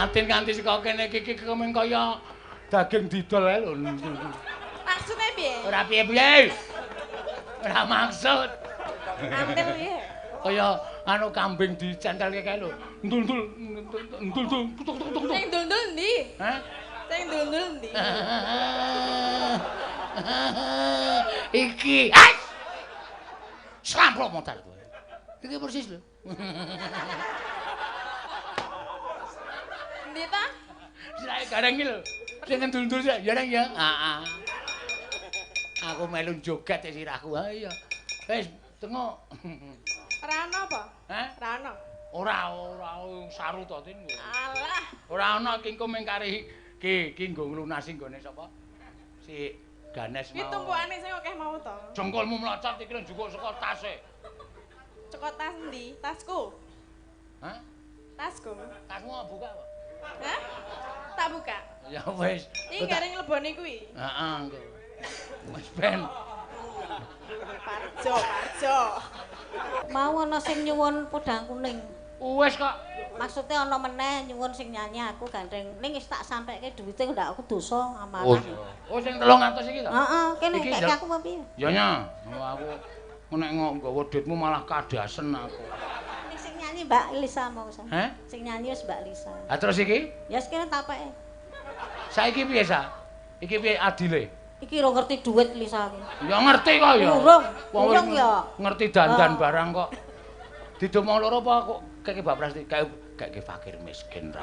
Atin kanthi saka kene iki kemen kaya daging didol ae lho. Maksudnya piye? Ora piye-piye. Ora maksud. Antil piye? Kaya anu kambing dicentelke kae lho. Ndul-ndul ndul-ndul tuk-tuk-tuk. Sing ndul-ndul ndi? Hah? Sing ndul-ndul ndi? Iki. Hai. Samplok motor kowe. Iki persis lho. Ndi ta? Sirahe gareng iki lho. Sing ndul-ndul ya ya. Heeh. Aku melu joget e sirahku. Ha iya. Wis tengok. Ora ana apa? Hah? Ora ana. Ora saru to Tin. Alah. Ora ana ki engko mengkari ki nggo nglunasi nggone sapa? Si Ganes Ki mau. tumpukane sing akeh mau to. Jengkolmu mlocot iki lho njukuk saka tase. Cekot tas ndi? Tasku. Hah? Tasku. Tasmu buka kok. Hah? Tak buka. Ya wis. Iki gareng lebone kuwi. Heeh engko. Wis ben. Parjo, parjo. Mau ana sing nyuwun podang kuning. Wis kok. Maksudnya ana meneh nyuwun sing nyanyi aku gandeng. Ning wis tak sampeke duwite ndak aku dosa Oh, amanah. oh sing 300 iki to? Heeh, kene Iki kek ya- aku apa piye? Ya nya. Oh, aku nek nggawa duitmu malah kadasen aku. Ning sing nyanyi Mbak Lisa mau sa. Hah? Sing nyanyi wis Mbak Lisa. Ha terus iki? Ya wis kene tapeke. Saiki piye, Sa? Iki piye adile? Iki ora ngerti duit Lisa iki. Ya ngerti kok ya. Urung, Wong urung wis ya. Ngerti dandan Ah. barang kok. Didomong loro apa kok keke babras keke fakir miskin ra.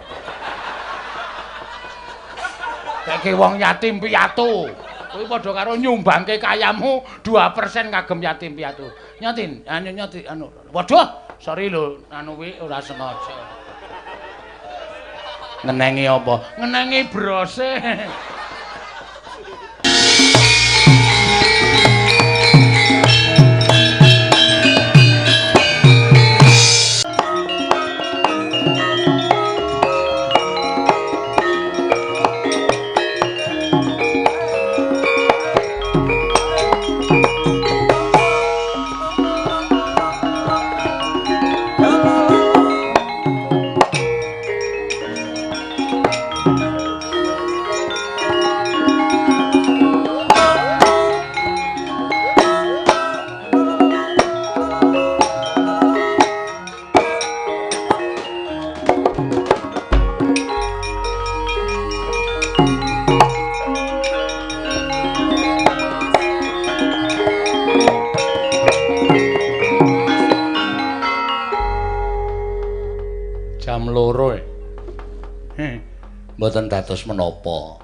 Keke wong yatim piatu. Kuwi padha karo nyumbangke kayamu 2% kagem yatim piatu. Nyotin, anu nyoti anu. Waduh, sorry lho, anu kuwi ora sengaja. Ngenengi apa? Ngenengi brose. Jam 2. Mboten dados menapa.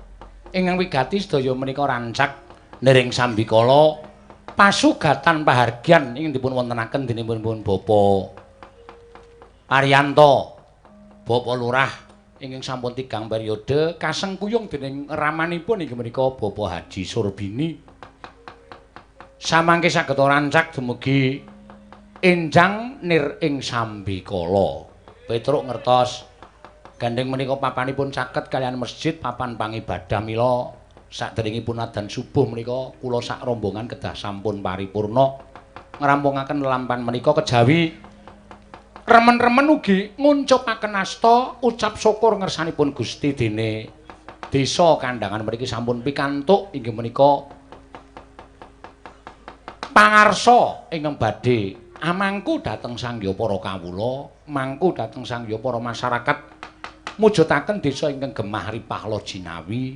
Ingkang wigati sedaya menika rancak nering sambikala pasugatan pahargyan ingkang dipun wontenaken dening pun Bapak Ariyanto, Bapak Lurah ingkang sampun 3 periode kasengkuyung dening ramanipun inggih menika Bapak Haji Surbini. Samangke saged rancak dumugi enjang nir ing sambikala. Petruk ngertos gandeng menika papanipun caket kalian masjid papan pangibadah mila saderengipun adzan subuh menika kula sak rombongan kedah sampun paripurna ngrampungaken lelampan menika kejawi remen-remen ugi nguncupaken asta ucap syukur ngersanipun Gusti dene desa kandangan mriki sampun pikantuk inggih menika pangarsa ingkang badhe amangku dhateng sangya para kawula, mangku dhateng sangya para masyarakat mujudaken desa ingkang gemah ripah Lojinawi,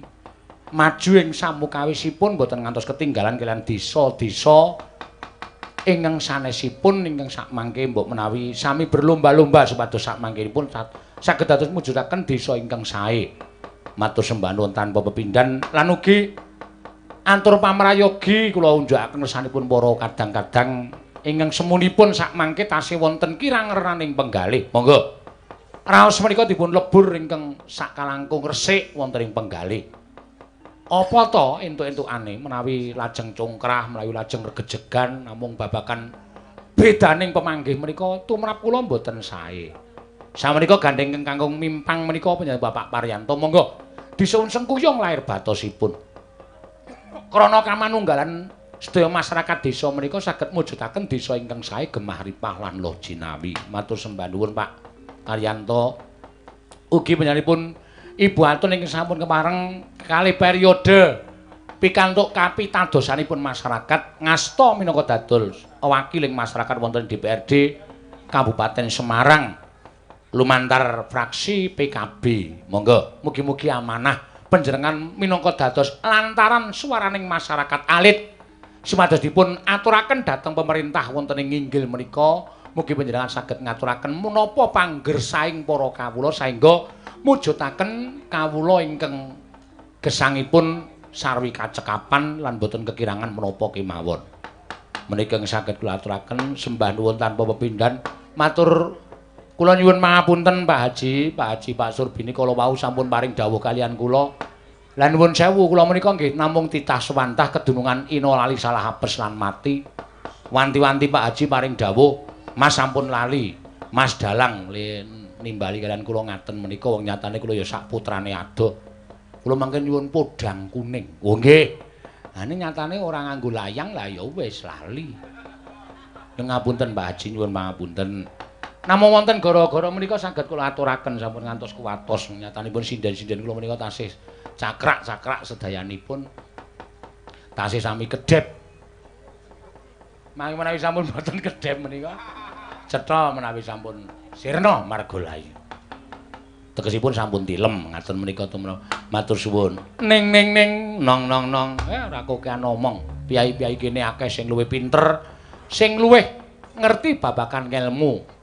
maju ing samukawisipun boten ngantos ketinggalan kalian desa-desa ingkang sanesipun ingkang sakmangke mbok menawi sami berlomba-lomba supados sakmangkenipun saged dados mujudaken desa ingkang sae. Matur sembah nuwun tanpa pepindhan lan ugi antur pamrayogi kula unjukaken ngersanipun para kadang-kadang ingkang semunipun sakmangke tasih wonten kirang-reraning penggalih. Monggo. Raos menika dipun lebur ingkang sakalangkung resik wonten ing penggalih. Apa to entuk-entukane menawi lajeng congkrah, menawi lajeng regejegan namung babakan bedaning pemanggih menika tumrap kula mboten sae. Samenika gandeng kangkung mimpang menika panjenengan Bapak Paryanto. Monggo disuwun sengkuyung lair batosipun. Krana kamanunggalan sedaya masyarakat desa menika saged mujudaken desa ingkang sae gemah ripah lan Lojinawi. Matur sembah nuwun Pak Ariyanto. Ugi panjenenganipun Ibu Atun ingkang sampun kepareng kalih periode pikantuk kapitadosanipun masyarakat ngasta minangka dados wakiling masyarakat wonten DPRD Kabupaten Semarang lumantar fraksi PKB. Monggo mugi-mugi amanah panjenengan minangka dados lantaran swaraning masyarakat alit supados dipun aturaken dhateng pemerintah wonten ing inggil menika mugi panjenengan saged ngaturaken menapa panggersaing para kawula saengga mujudaken kawula ingkang gesangipun sarwi kacekapan lan boten kekirangan menapa kemawon. Menika saged kula aturaken sembah nuwun tanpa pepindhan. Matur kula nyuwun pangapunten Pak Haji, Pak Surbini kala wau sampun paring dawuh kalian kula. Lan nuwun sewu kula menika nggih namung titah swantah kedunungan ina lali salah apes lan mati. Wanti-wanti Pak Haji paring dawuh, Mas sampun lali. Mas Dalang nimbali kalian kula ngaten menika wong nyatane kula ya sak putrane adoh. Kula mangke nyuwun podang kuning. Oh nggih. Ha ning nyatane ora nganggo layang lah ya wis lali. Ngapunten Pak Haji nyuwun pangapunten. Namung wonten gara-gara menika saged kula aturaken sampun ngantos kuwatos nyatanipun sinden-sinden kula menika tasih cakrak-cakrak sedayanipun. Tasih sami kedhep. Mangke menawi sampun boten kedhep menika cetha menawi sampun sirna margalayu. Tegesipun sampun tilem ngaten menika tumrap matur suwun. Ning nong ora kokean omong. Piyai-piyai kene akeh sing luwih pinter, sing luwih ngerti babagan ngelmu.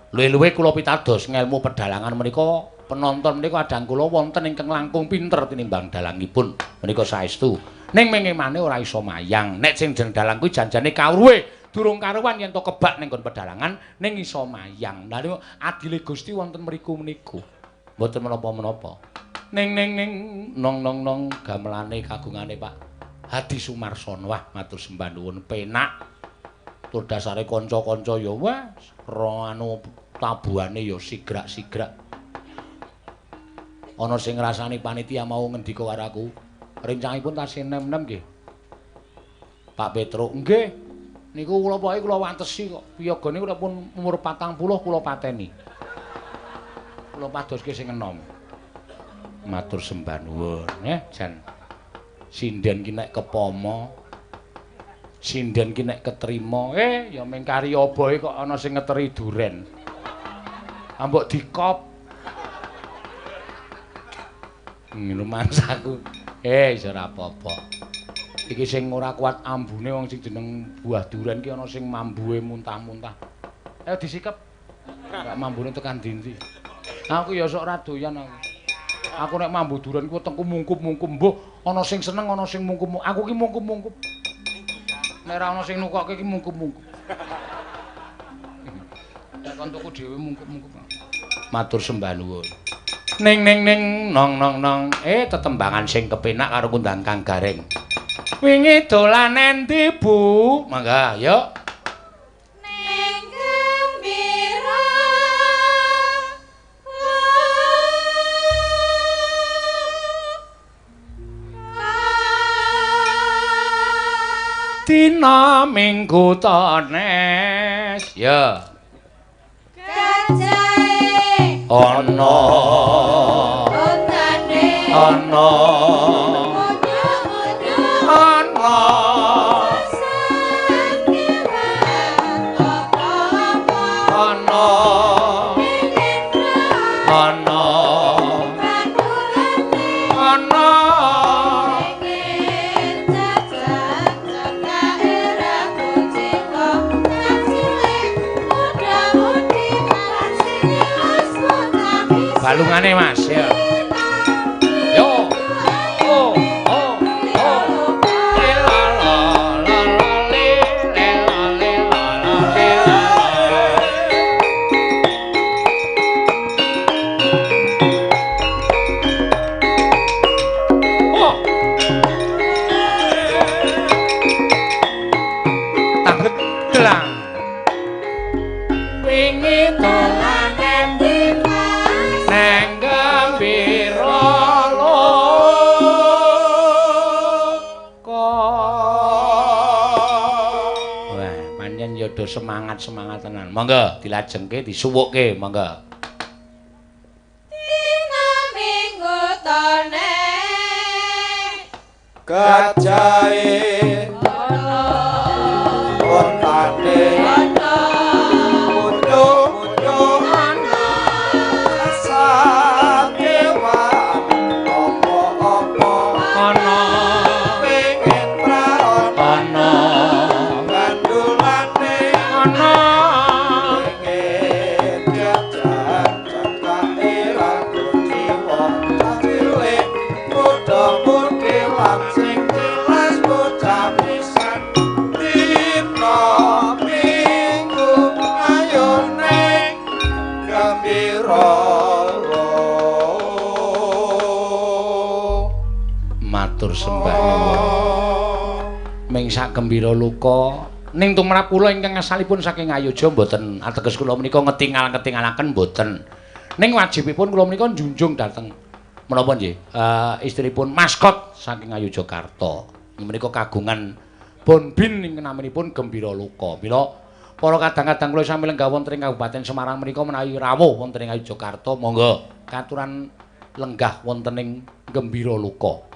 Luwih-luwih kula pitados ngelmu pedalangan menika penonton menika kadang kula wonten ingkang langkung pinter tinimbang dalangipun. Menika saestu. Ning mengimane ora iso mayang. Nek sing jeneng dalang kuwi janjane kawruhe durung karuan yen to kebak ning nggon pedalangan ning iso mayang. Lah niku adile Gusti wonten mriku-meniku. Mboten menapa-menapa. Ning nong gamelane kagungane Pak Hadi Sumarsono. Wah, matur sembah nuwun penak. Tur dasare kanca-kanca ya wis anu tabuhane ya sigrak-sigrak. Ana sing ngrasani panitia mau ngendika karo aku. Rencangipun tasih nem-nem nggih. Pak Petruk nggih. Niku kula pokoke kula wantesi kok. Piyagane kula pun umur 40 kula pateni. Kula padoske sing enom. Matur sembah nuwun, jan. Sinden ki nek kepomo, sinden ki nek ketrima, ya ming kari oboe kok ana sing ngeteri duren. Ambok dikop. Rumangsaku. Ora apa-apa. Iki sing ora kuat ambune wong sing jeneng buah duren ki ana sing mambuhe muntah-muntah. Ayo disikep. Gak mambune tekan ndi-ndi. Aku ya sok ora doyan aku. Aku nek mambu duren ku wetengku mungkup-mungkup. Mbuh ana sing seneng ana sing mungkup. Aku ki mungkup-mungkup. Nek ora ana sing nukokke ki mungkup-mungkup. Nek kon tuku dhewe mungkup-mungkup. Matur sembah nuwun. Ning nong. Tetembangan sing kepenak karo kundang Kang Gareng. Wingi dolan endi, Bu? Mangga, yuk. Dina Minggu Tones ya Gajahe ana ontane ana ana ana ana balungane Mas ya. Yo. Oh. Tanget telang. Wingi dolan endi neng gembira loko. Wah, pancen ya do semangat tenan. Monggo dilajengke, disuwukke, monggo. gajahe ana wontane ana munjuk ana sakewan apa-apa ana pengen praon ana gandulane ana pengen jajan cakae ragu jiwa cilik muda-mudi lan sing jelas bocah pisan dina minggu ayo ning gembira matur sembah nuwun ming sak gembira luka ning tumrap kula ingkang asalipun saking Ayodya mboten ateges kula menika ngetingal-ketingalaken mboten ning wajibipun kula menika njunjung dhateng menapa nggih istripun maskot saking Ayodyakarta menika kagungan bonbin ing namanipun Gembira Luka mila para kadang-kadang kula sami lenggah wonten ing Kabupaten Semarang menika menawi rawuh wonten ing Ayodyakarta monggo katuran lenggah wonten ing Gembira Luka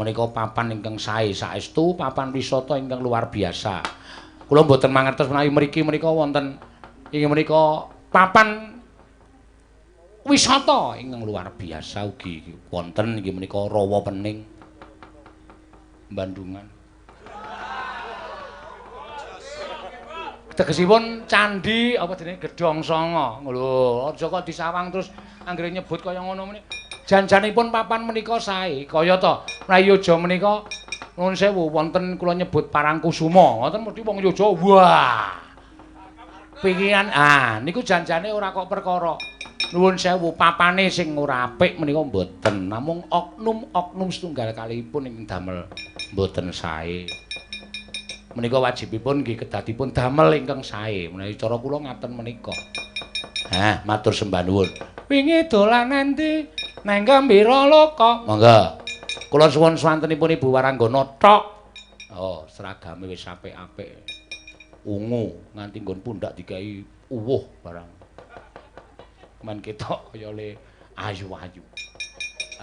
menika papan ingkang sae saestu papan wisata ingkang luar biasa kula mboten mangertos menawi mriki menika wonten inggih menika papan wisata ingkang luar biasa ugi wonten inggih menika Rawa Pening Bandungan. Tegesipun candhi apa jenenge Gedhong Sanga. Lho, aja kok disawang terus anggere nyebut kaya ngono meneh. Janjanipun papan menika sae, kaya to. Prayoja menika nuwun sewu wonten kula nyebut Parangkusuma. Wonten mesti wong Yoja. Wah. Pikiran niku janjane ora kok perkara. Nuwun sewu papane sing ora apik menika mboten. Namung oknum setunggal kalipun ing damel mboten sae. Menika wajibipun nggih kedadipun damel ingkang sae. Menawi cara kula ngaten menika. Matur sembah nuwun. Wingi dolan endi? Nang Gembira Loka. Monggo. Kula suwun swantenipun Ibu Waranggana tok. Oh, seragame wis apik-apik. Ungu nganti nggon pundak digawe uwuh barang. Men ketok kaya le ayu-ayu.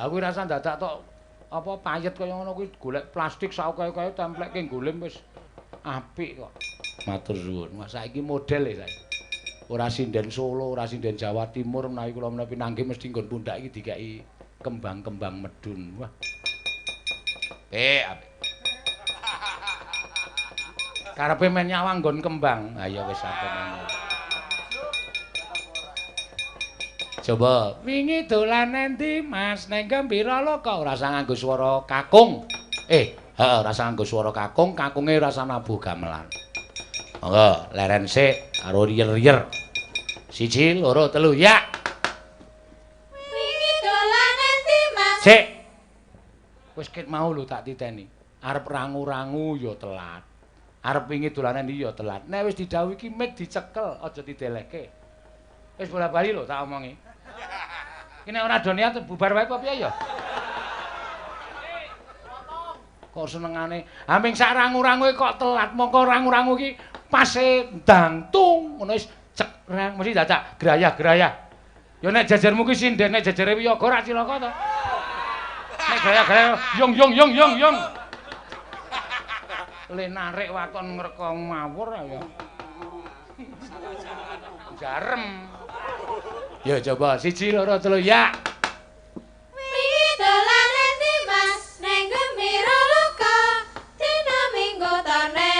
Aku rasa dadak tok apa payet kaya ngono kuwi golek plastik saokeh-okehe templekke golem wis apik kok. Matur suwun. Mas saiki model e saiki. Ora sinden Solo, ora sinden Jawa Timur menawi kula menawi pinanggih mesti nggon pundak iki dikai kembang-kembang medun. Wah. Apik. Karepe men nyawang nggon kembang. Ha ya wis apik men. Coba wingi dolan endi Mas nang Gembira Loka ora usah nganggo swara kakung. Ora usah nganggo swara kakung, kakunge rasa nabuh gamelan. Monggo leren sik karo riyer-riyer. 1 2 3 ya. Wingi dolan endi Mas? Sik. Wis ket mau lho tak titeni. Arep rangu-rangu ya telat. Arep wingi dolanan iki ya telat. Nek wis didhawuhi iki mik dicekel, aja didelehke. Wis bola-bali lho tak omongi. Iki nek ora do niat bubar wae apa piye ya? Kok senengane. Ming sak rangu-rangu kok telat. Mongko rangu-rangu iki pase ndangtung ngono wis cekrang mesti dadak grayah-grayah. Ya nek jajarmu ki sinden nek jajare wiyaga ora cilaka to. Nek grayah-grayah yong. Le narik wakon ngrekong mawur ya. Jarem. Ya coba 1 2 3 ya. Wingi dolan endi Mas nang Gembira Loka dina minggu tone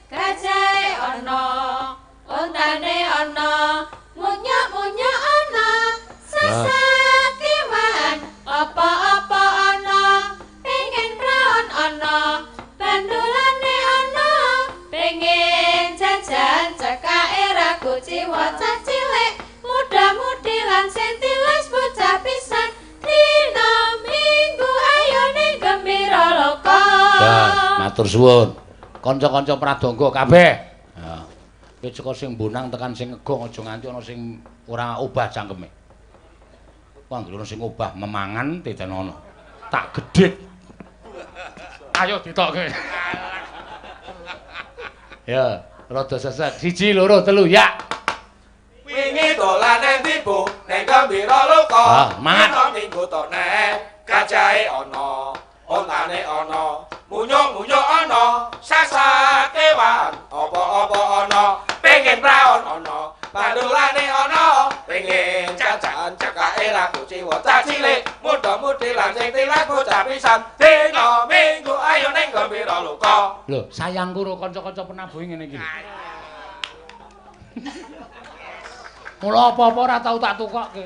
gajahe ana ontane ana munyuk-munyuk ana sasakiwan apa-apa ana pengen praon ana bandulane ana pengen jajan cekake ragu jiwa cilik muda-mudi lan sentilas bocah pisan dina minggu ayo ning Gembira Loka. Matur suwun. Kanca-kanca pradonga kabeh. Kowe saka sing bonang tekan sing ngegong aja nganti ana sing ora obah cangkeme. Wah, ana sing obah memangan teten ana. Tak gedhit. Ayo ditokke. Ya, rada sesek. 1 2 3 ya. wingi dolan endi Bu nang Gembira Loka Mangan. minggu tone gajahe ana ontane ana, munyuk-munyuk ana, sasak kewan, apa-apa ana, pengen praon ana, pandulane ana, pengen jajan cekake ragu ciwa cilik, muda-mudi lan sing tilas bocah pisan, dina minggu ayo ning gembira luka. Lho, sayangku karo kanca-kanca penabuh ngene iki. Mula apa-apa ora tau tak tukokke.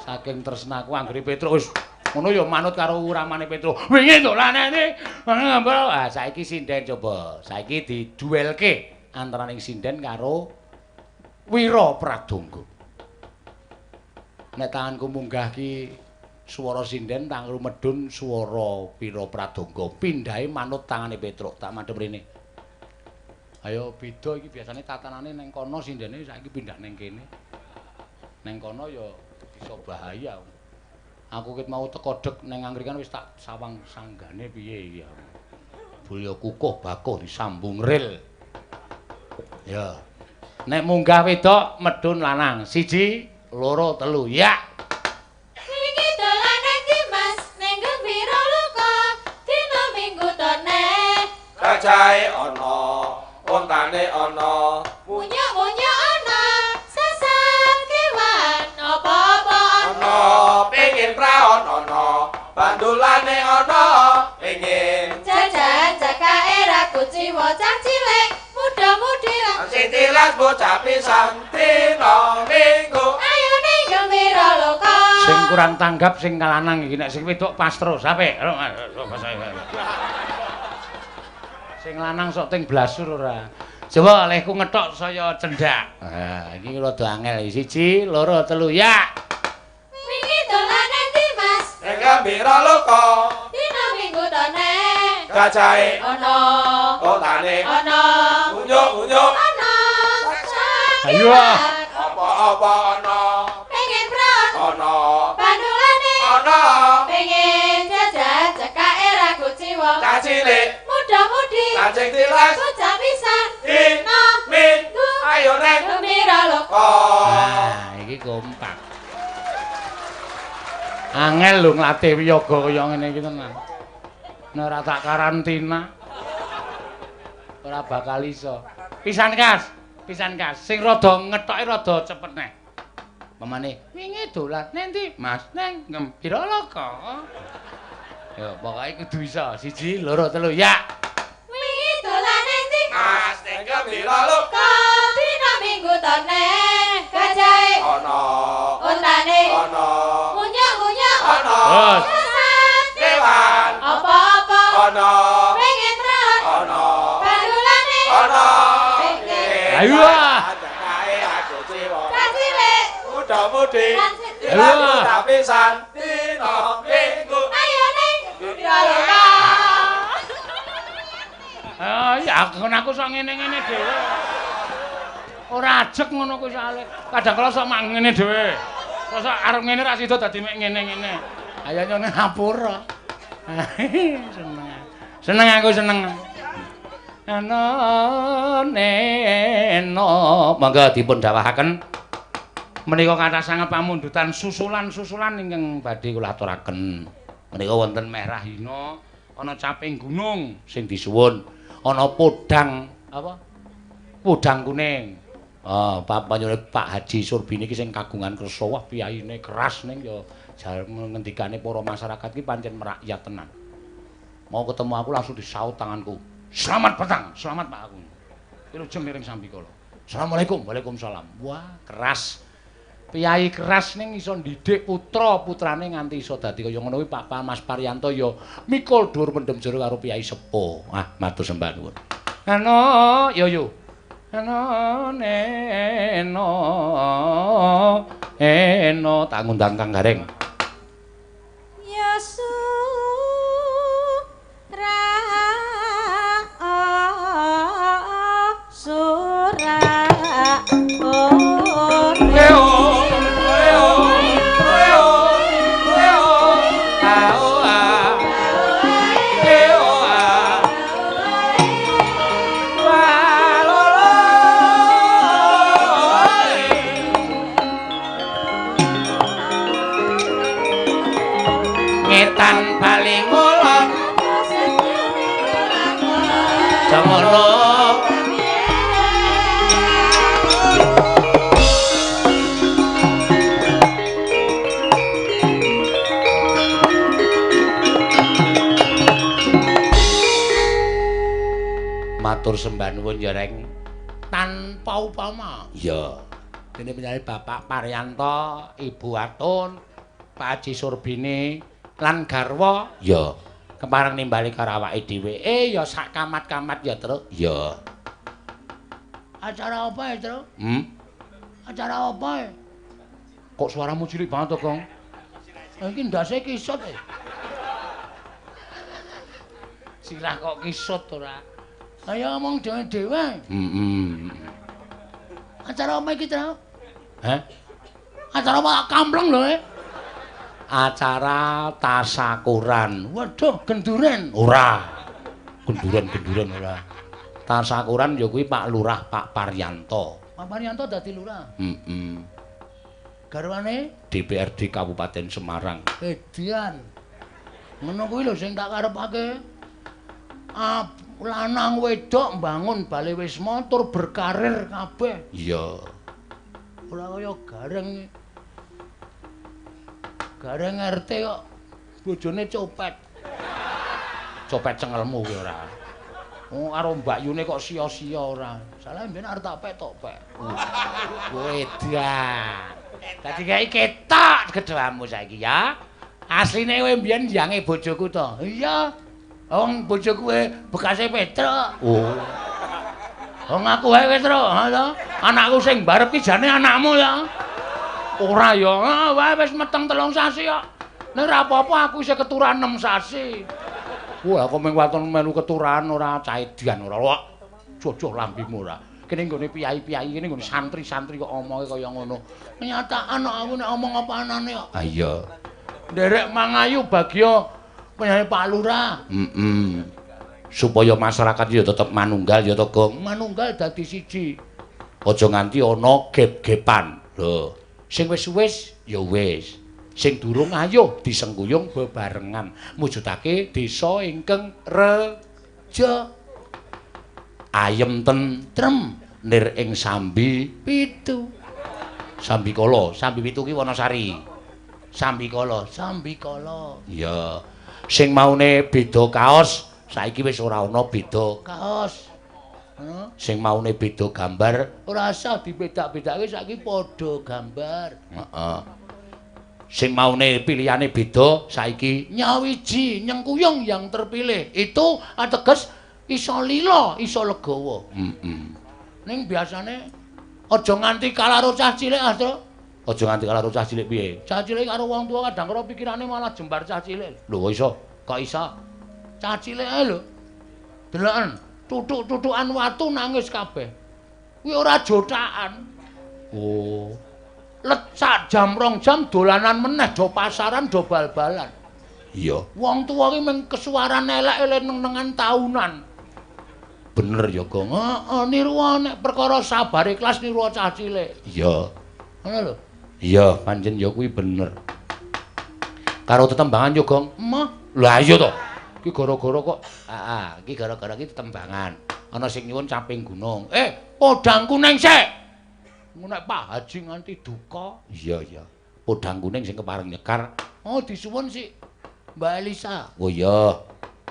Saking tresnaku anggere Petrus ngono ya manut karo uramane Petrus. Wingi dolane iki. Ah saiki sinden coba. Saiki diduelke antaraning sinden karo Wira Pradangga. Nek tanganku munggah ki swara sinden, tanganku medhun swara Wira Pradangga. Pindhahe manut tangane Petrus. Tak madhep rene. Ayo beda iki biasane tatanane ning kono sindene saiki pindah ning kene. Ning kono ya bisa bahaya. Aku ket mau teko dek ning angkringan wis tak sawang sanggane piye ya. Bulya kukuh bakuh disambung ril. Ya. Nek munggah wedok medhun lanang. 1 2 3 ya. Wingi dolan nang Dimas ning gembira luka dina minggu tone. Kajahe ana, ontane ana, Munyuk-munyuk ana, sasak kewan, apa-apa ana, pengen praon ana, pandulane ana, pengen jajan cekake ragu ciwa cah cilik, muda-mudi lan sing tilas bocah pisan, dina minggu ayo ning gembira luka. Sing kurang tanggap sing lanang iki nek sing wedok pas terus apik. Sing lanang sok ting blasur ora. Coba olehku ngethok saya cendak. Ha, iki rada angel. 1 2 3 ya. Wingi dolan nang Dimas ning gembira luka, dina minggu tone. kajahe Ana, ontane ana, munyuk-munyuk ana, sasak Ayo. kewan, apa-apa ana, pengen praon, ana, pandulane ana, pengen jajan cekake ragu ciwa cah cilik muda-mudi lan sing tilas, bocah pisan dina minggu ayo ning gembira luka. Nah, iki kompak. Angel lho nglatih wiyaga kaya ngene iki tenan. Nek ora tak karantina ora bakal iso. Pisan kas. Sing rada ngethoke rada cepet neh. Pemane wingi dolan nendi? Mas neng gembira loko. Ya pokoke kudu iso. 1 2 3 ya. Wingi dolan nang Dimas Mas ning gembira luka, dina minggu tone. Gajahe ana, ontane ana, munyuk-munyuk ana, sasak kewan, apa-apa ana, pengen praon ana, pandulane ana, pengen Ayo. cekake aku ciwa, cah cilik muda-mudi lan sing Ayo. tilas bocah pisan, dina minggu ayo ning gembira luka. Ah, ya aku sok ngene-ngene dhewe. Ora ajeg ngono kuwi soalé. Kadang kala sok mak ngene dhewe. Kok arep ngene ra sida dadi mek ngene-ngene. Ayo nyone ngapura. Seneng. Seneng aku seneng. Ana neno monggo dipun dawahaken menika kathah sanget pamundutan susulan-susulan ingkang badhe kula aturaken. Menika wonten merah hina, ana caping gunung sing disuwun, ana podang apa? Podang kuning. Panyune Pak Haji Surbini iki sing kagungan kersa wah piyayine keras ning ya ngendikane para masyarakat iki pancen merakyat tenan. Mau ketemu aku langsung disaut tanganku. Selamat petang, selamat Pak aku. Wilujeng miring sambikala. Assalamualaikum, waalaikumsalam. Wah, keras. Piyai keras ning iso ndidik putra-putrane nganti iso dadi kaya ngono kuwi Pak Mas Paryanto ya mikul dhuwur pendhem jero karo piyai sepuh. Ah, matur sembah nuwun. Ano, yo. Ano neno. Tak ngundang Kang Gareng. ngetan bali ngulon semono matur sembah nuwun Jereng tanpa upama. Iya. Dene penyanyi Bapak Paryanto, Ibu Atun, Pak Haji Surbini lan garwa. Iya. Kepareng nimbali karo awake dhewe. Ya sak kamat-kamat ya, Truk. Iya. Acara apa ya, Truk? Acara apa ya? Kok suaramu cilik banget to, Kong? Iki ndase kisut e. Sirah kok kisut ora? Ayo ngomong dhewe-dhewe. Acara apa iki, Truk? Hah? Acara apa kampleng lho, Acara tasakuran. Waduh, genduren. Ora. Genduren ora. Tasakuran ya kuwi Pak Lurah Pak Paryanto. Pak Paryanto dadi lurah. Garwane DPRD Kabupaten Semarang. Edian. Ngono kuwi lho sing tak karepake. Lanang wedok mbangun bale wisma tur berkarir kabeh. Iya. Ora kaya gareng. Gareng RT kok bojone copet. Copet cengelmu kuwi ora. Karo Mbak Yune kok sia-sia ora. Salah mben arep tak pek tok pek. Wedan. Dadi gawe ketok gedhamu saiki ya. Asline kowe mbiyen jange bojoku to. Iya. Wong bojoku bekase Petruk. Oh. Wong aku wae Petruk, ha to. Anakku sing barep ki jane anakmu ya. Ora ya, wae wis meteng 3 sasi kok. Nek ora apa-apa aku isih keturunan 6 sasi. Wah, aku mung waton melu keturunan ora caedian ora. Wah, jojo lambimu ora. Kene nggone piyai-piyai kene nggone santri-santri kok omonge kaya ngono. Kenyataan aku nek omong apa anane kok. Ah iya. Nderek mangayu bagya penyanyi Pak Lurah. Supaya masyarakat ya tetep manunggal ya to, Gong. Manunggal dadi siji. Aja nganti ana gep-gepan. Lho, sing wis-wis ya wis. Sing durung ayo disengguyung bebarengan mujudake desa ingkang reja. Ayem tentrem nir ing sambi pitu. Sambikala, sambi pitu ki Wanasari. Sambikala. Iya. Sing maune beda kaos, saiki wis ora ana beda kaos. Sing maune beda gambar, ora usah dibedak-bedake saiki padha gambar. Heeh. Sing maune pilihane beda, saiki nyawiji nyengkuyung yang terpilih. Itu ateges iso lila, iso legawa. Ning biasane aja nganti kalaro cah cilik, Astro. Aja nganti kalaro cah cilik piye? Cah cilik karo wong tuwa kadang karo pikirane malah jembar cah cilik. Lho iso, kok iso? Cah cilik ae lho. Deloken, tutuk-tutukan watu nangis kabeh. Kuwi ora jotakan. Oh. Lecak jam 2 jam dolanan meneh do pasaran do bal-balan. Iya. Wong tuwa ki mung kesuwaran elek neng-nengan taunan. Bener ya, Gong. Heeh, niru nek perkara sabar ikhlas niru cah cilik. Iya. Ngono lho. Iya, pancen ya kuwi bener. Karo tetembangan yo, Gong. Emah. Lah iya to. Ki gara-gara kok. Iki gara-gara ki tetembangan. Ana sing nyuwun caping gunung. Podang kuning sik. Nek Pak Haji nganti duka. Iya. Podang kuning sing kepareng nyekar. Oh, disuwun sik Mbak Elisa. Oh iya.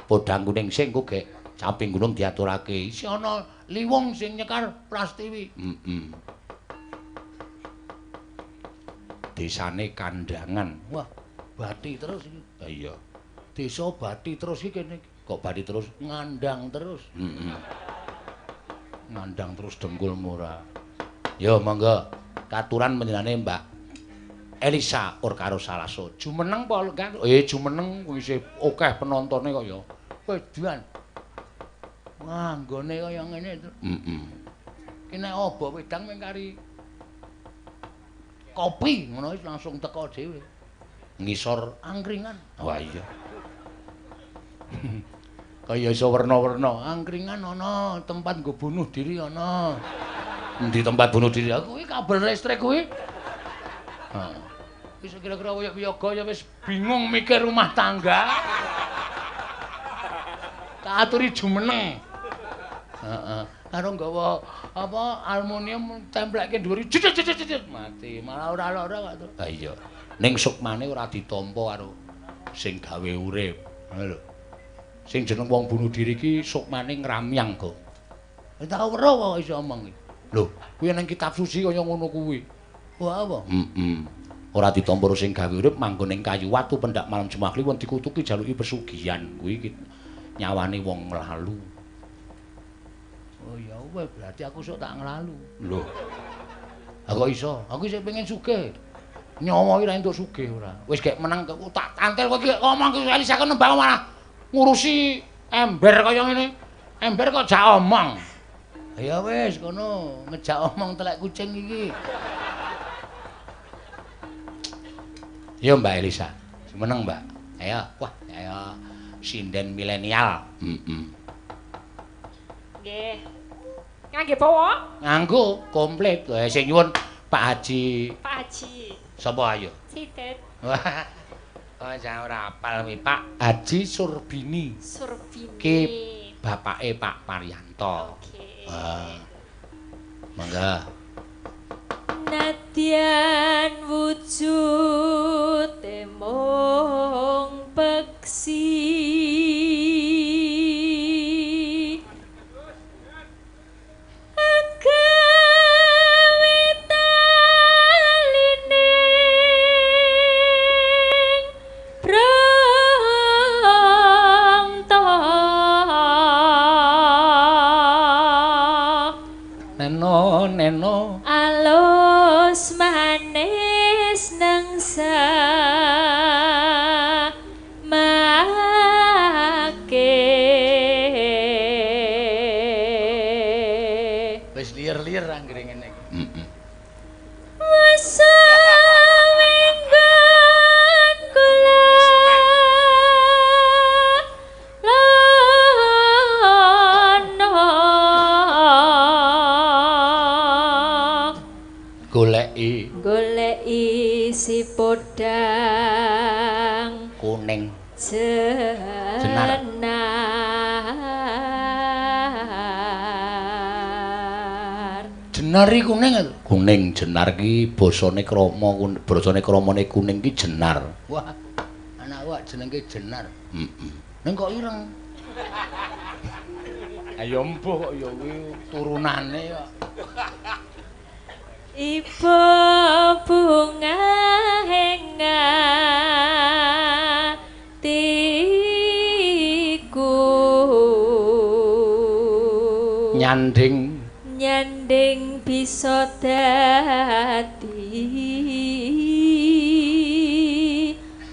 Podang kuning sing engko gek caping gunung diaturake. Isi ana liwong sing nyekar Prastiwi. Desane Kandangan. Wah, Bathi terus iki. Ha iya. Desa Bathi terus iki kene. Kok Bathi terus ngandang terus. Ngandang terus dengkulmu ora. Yo monggo katuran panjenengane Mbak Elisa ur karo Salaso. Jumeneng apa kan? Jumeneng kuwi isih akeh penontone kok ya. Wedan. Nganggone kaya ngene to. Ki nek obo wedang mung kari kopi ngono wis langsung teko dhewe. Ngisor angkringan. Wah iya. Kaya iso werna-werna. Angkringan ana, tempat nggo bunuh diri ana. Endi tempat bunuh diri? Kuwi kabel listrik kuwi. Heeh. Wis kira-kira wiyaga ya wis bingung mikir rumah tangga. Tak aturi jumeneng. Heeh. Karo nggawa apa aluminium templekke dhuwur mati. Malah ora kok. Ha iya. Ning sukmane ora ditampa karo sing gawe urip. Ngono lho. Sing jeneng wong bunuh diri iki sukmane ngramyang kok. Tak weruh kok iso omong iki. Lho, kuwi nang kitab suci kaya ngono kuwi. Wah apa? Ora ditampa sing gawe urip manggon ing kayu watu pendak malam Jumat kliwon dikutuki jaluki pesugihan kuwi nyawane wong nglalu. Oh ya weh berarti aku sok tak nglalu. Lho. Aku iso, aku isih pengen sugih. Nyawa iki ra entuk sugih ora. Wis gek meneng tak tantel kowe iki ngomong ki alisaken nembang malah ngurusi ember kaya ngene. Ember kok jak omong. Ya wis kono ngejak omong telek kucing iki. Yo Mbak Elisa. Seneng Mbak. Ayo, wah, ayo sinden milenial. Nggih. Ngangge bawa? Nganggo komplit. Sing nyuwun Pak Haji. Pak Haji. Sapa ayo? Sidet. Wah. Oh, saya ora apal wi Pak Haji Surbini. Surbini. Ki bapake Pak Paryanto. Oke. Mangga. Nadyan wujude mung peksi agawe talining prangta Neno alus manis nangsa make wis liir-liir anggere ngene iki. Wasa minggon kula goleki si podang kuning jenar jenar iki kuning jenar iki basane krama basane kramane kuning iki jenar. Wah anak awak jenenge jenar. Ning kok ireng. Ayo empuh kok ya kuwi turunane kok. Ibu bunga hengatiku nyanding bisa dadi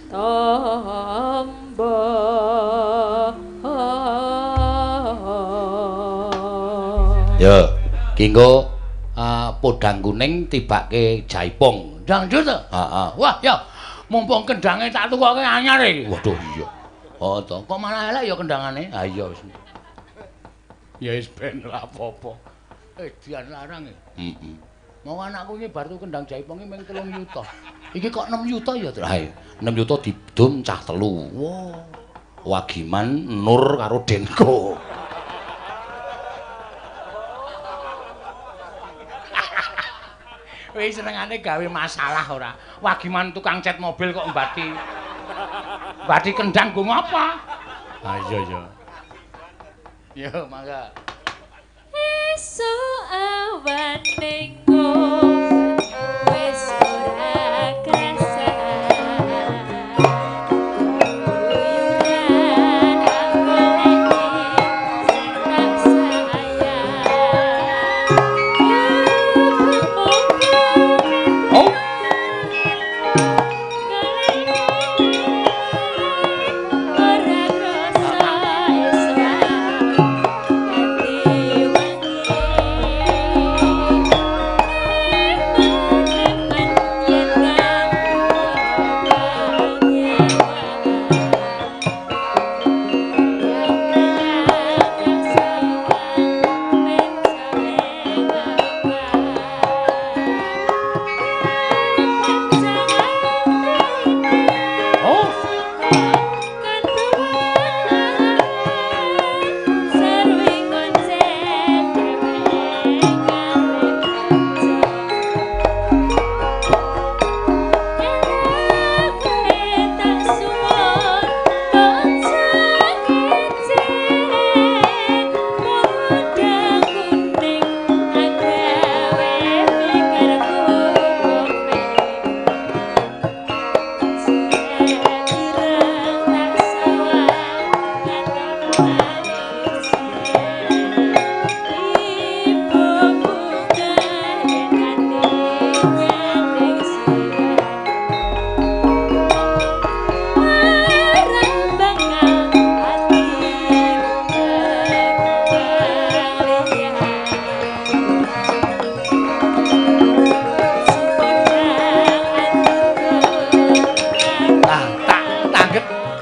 tombo ya kinggo podang kuning tibake jaipong. Dangdut to? Heeh. Wah, ya mumpung kendange tak tukoke anyar iki. Waduh, iya. Oh, to. Kok malah elek ya kendangane? Ha iya wis. Ya wis ben ora apa-apa. Dian larang. Mau anakku iki bar tuku kendang jaipong iki mung 3 juta. Iki kok 6 juta ya, Tru? Ha, 6 juta didum cah 3. Wow. Wagiman Nur karo Denko. Wis senengane gawe masalah ora. Wagiman tukang cat mobil kok mbati kendang go ngapa? Ha iya ya. Yo mangga. Esuk awan ning wis ora krasa.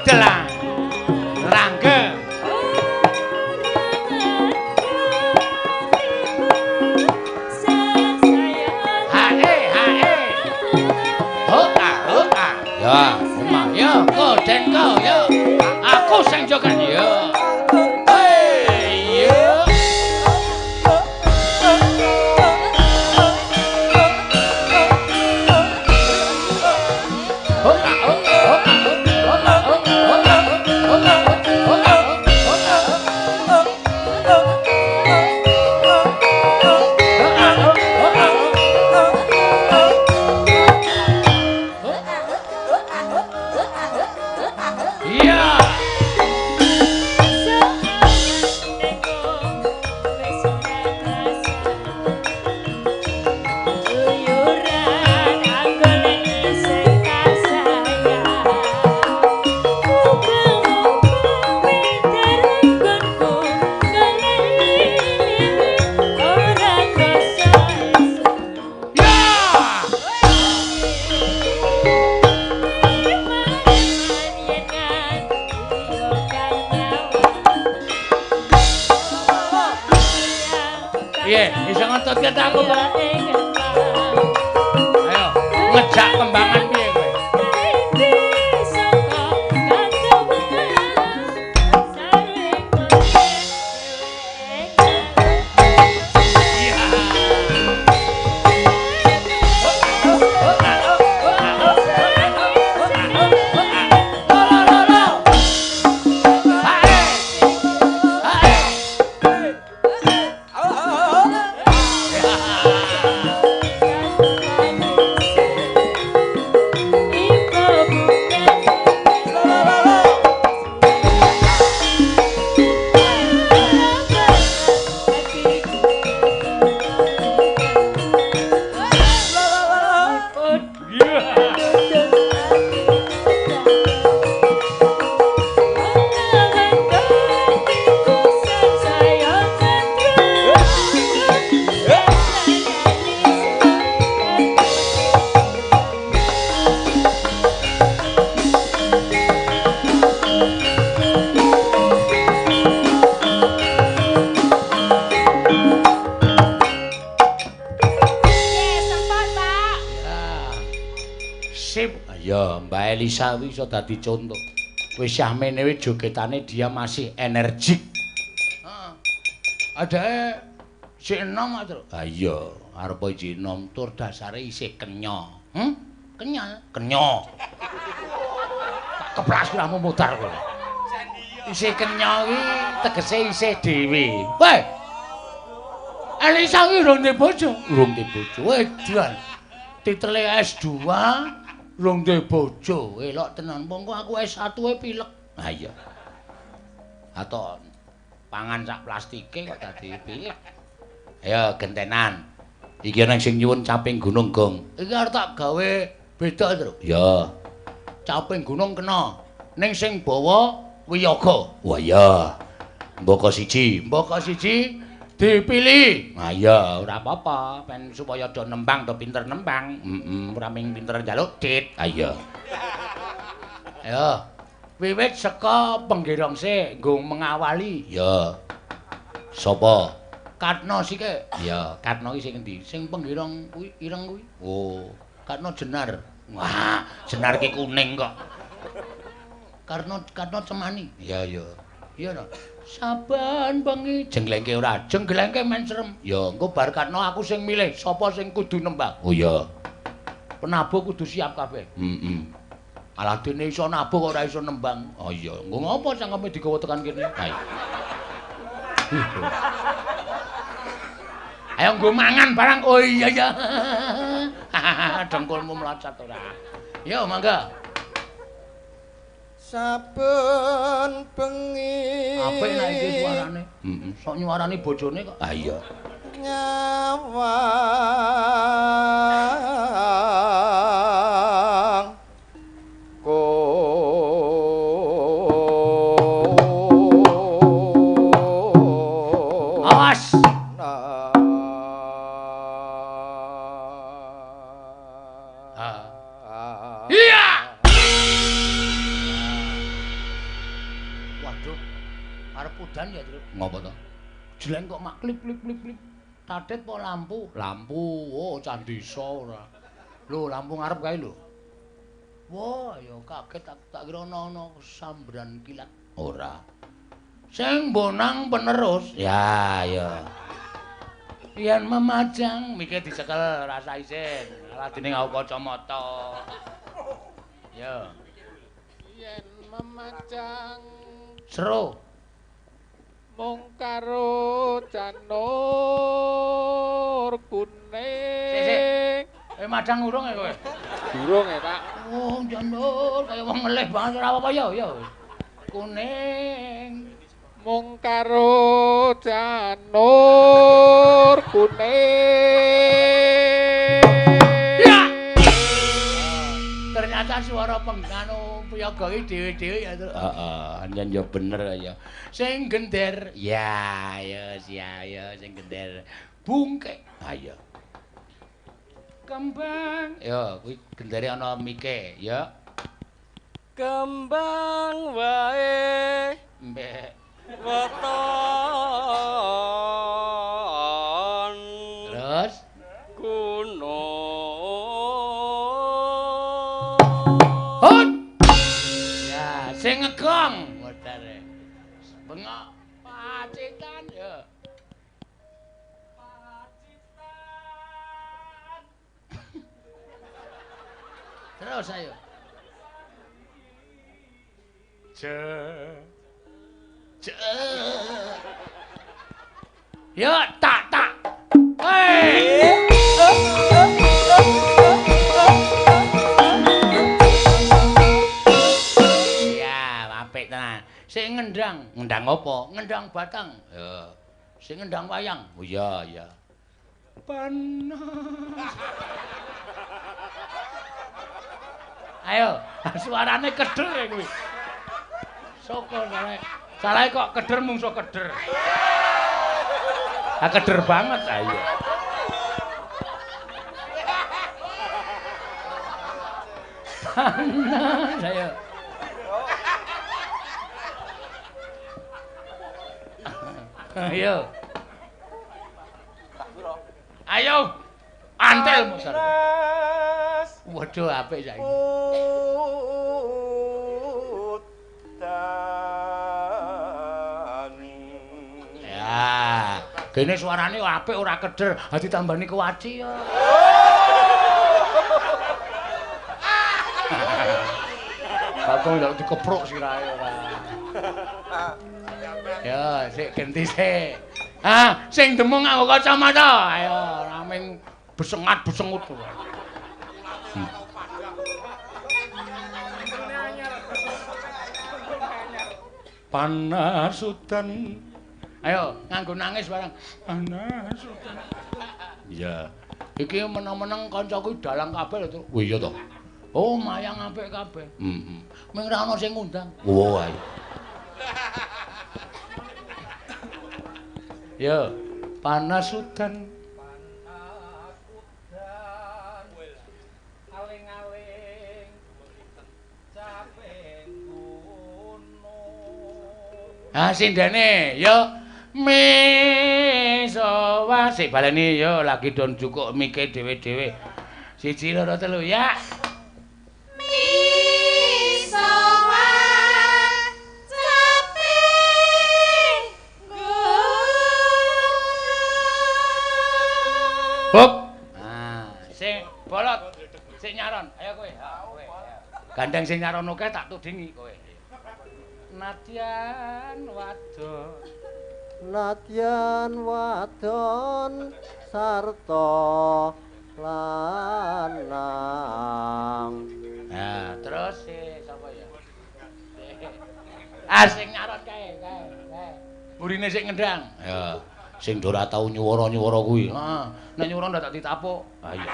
Delang. Rangga. Ya, emang ya, kau dan kau ya. Aku sing joget ya. Hei, ya. Bisa ngotot kita aku kok. Ayo, ngejak kembangan piye kowe? Elisa iso dadi contoh. Wis Syahmene wis jogetane dia masih energik. Heeh. Adake sik enom terus. Ha iya, arep iki enom tur dasare isih kenya. Kenya, kenya. Keplas kiramu mutar kowe. Isih kenya iki tegese isih dhewe. Weh. Elisa iki urung duwe bojo. Urung duwe bojo. Wedan. Titele S2 rong duwe bojo, elok tenan. Monggo aku S1 e pilek. Ha iya. Aton pangan sak plastike kok dadi pilek. Ayo gentenan. Iki ana sing nyuwun caping gunung gong. Iki arep tak gawe beda to. Ya. Caping gunung kena. Ning sing bawa wiyaga. Wah iya. Mbaka siji dipilih. Nah iya, ora apa-apa, pen supaya do nembang, do pinter nembang. Ora ming pinter njaluk dit. Ha iya. Ayo. Wiwit saka penggirong sik nggo mengawali. Ya. Sapa? Katno sike. Ya, Katno iki sing endi? Sing penggirong kuwi ireng kuwi. Oh, Katno Jenar. Wah, Jenar ki kuning kok. Katno cemani. Iya, iya. Iya to. Saban bengi jenglengke ora, jenglengke men serem. Ya, engko bar Katno aku sing milih sapa sing kudu nembang. Oh iya. Penabuh kudu siap kabeh. Alah dene iso nabuh kok ora iso nembang. Oh iya, engko ngopo cangkeme digawa tekan kene? Ayo. Ayo nggo mangan barang. Oh iya ya. Dengkulmu mlocot ora. Yo mangga. Saben bengi. Apik nek iki suarane. Sok nyuarani bojone kok. Ah iya. Nyawang awas. Iya. Waduh. Arep udan ya, Tru. Ngopo to? Jeleng kok mak klip klip klip klip. Tadet po lampu? Lampu. Oh, candisa ora. Lho, lampu ngarep kae lho. Wah, ya kaget aku tak kira ana sambran kilat. Ora. Sing bonang penerus. Ya, ya. Yen memajang mikir dicekel rasa isin. Ladine aku kacamata. Ya. Yen memajang Seru. mung karo janur kuning. Madang urung ya kowe? Durung ya, Pak. Oh, janur kaya wong ngelih banget ora apa-apa ya, ya. Kuning. Mung karo janur kuning. Ya. Ternyata suara penggano piyaga iki dhewe-dhewe ya, Tru. Heeh, anjen ya bener ya. Sing gender. Ya, ya, sing gender. Bungkek. Ayo. Kembang. Ya, kuwi gendere ana mike, ya. Kembang wae Mbek. weton Terus gunung. hut. Ya, sing ngegong modare. Bengok pacitan ya. Terus ayo. Yo, tak. Hei. Ya, apik tenan. Sing ngendang apa? Ngendang batang. Ya. Sing ngendang wayang. Oh iya, iya. Panas. Ayo, suarane keder ya kuwi. Soko salah kok keder mungsuh keder. Ah keder banget ayo. Panas ayo. Ayo. Ayo. Antel musar. Waduh apik saiki. Ya, kene suarane apik ora keder, dadi tambani kewaci ya. Kakung ndak dikepruk sirahe ora. Ya, sik genti sik. Ah, sing demung nganggo kacamata. Ayo, raming besengat-besengut. Panas udan. Ayo, nganggo nangis bareng. Panas udan. Iya. Iki meneng-meneng kancaku dalang kabeh lho, Tru. Oh iya to. Oh, mayang apik kabeh. Heeh. Ming ra ono sing ngundang. Oh, ayo. Yo, panas udan. Ah sindene yo misowa sik baleni yo lagi don jukuk mike dhewe-dhewe. 1 2 3 ya. Misowa caping Hop. Ah, sing bolot, sing nyaron. Ayo kowe. Ha, kowe. Gandeng sing nyaron oke tak tudingi kowe. Nadyan wadon sarta lanang. Nah, terus sapa ya? Ah sing nyaron kae. Urine sing ngendang. Ya, sing ora tau nyuwara-nyuwara kuwi. Heeh, nek nyuwara ndak tak ditapuk. Ha iya.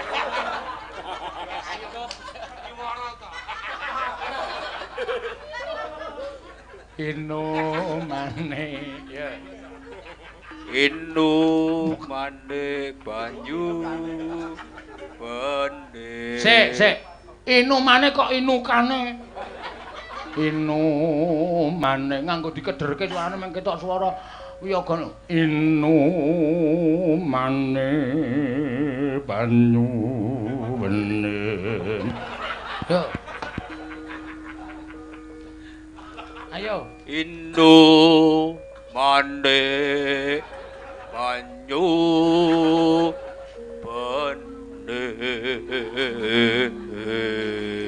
Inu maneh ya. Inu maneh banyu bendhe. Sik. Inu maneh kok inukane. inu maneh nganggo dikederke suarane mung ketok swara wiyaga inu maneh banyu bening. Yo. Ayo. Inu maneh banyu bening.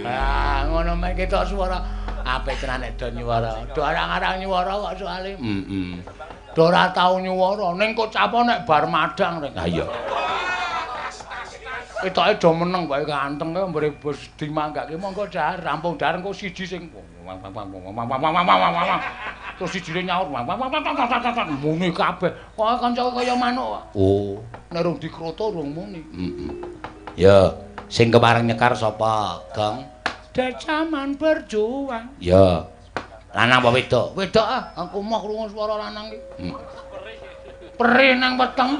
Ah, ngono mung ketok swara. Apik tenan nek do nyuwara. Do arang-arang nyuwara kok soalé. Do ora tau nyuwara ning kok capo nek bar madang rek. Ha iya. Ketoke do meneng wae ganteng kok mbere bos dimanggake monggo jar rampung dar engko siji sing terus sijine nyaur muni kabeh. Kok kanca kaya manuk. Oh, nek rung dikroto rung muni. Ya, sing kemareng nyekar sapa, Gang? Zaman berjuang. Ya. Lanang apa wedok? Wedok ah, aku mah krungu swara lanang iki. Perih nang weteng.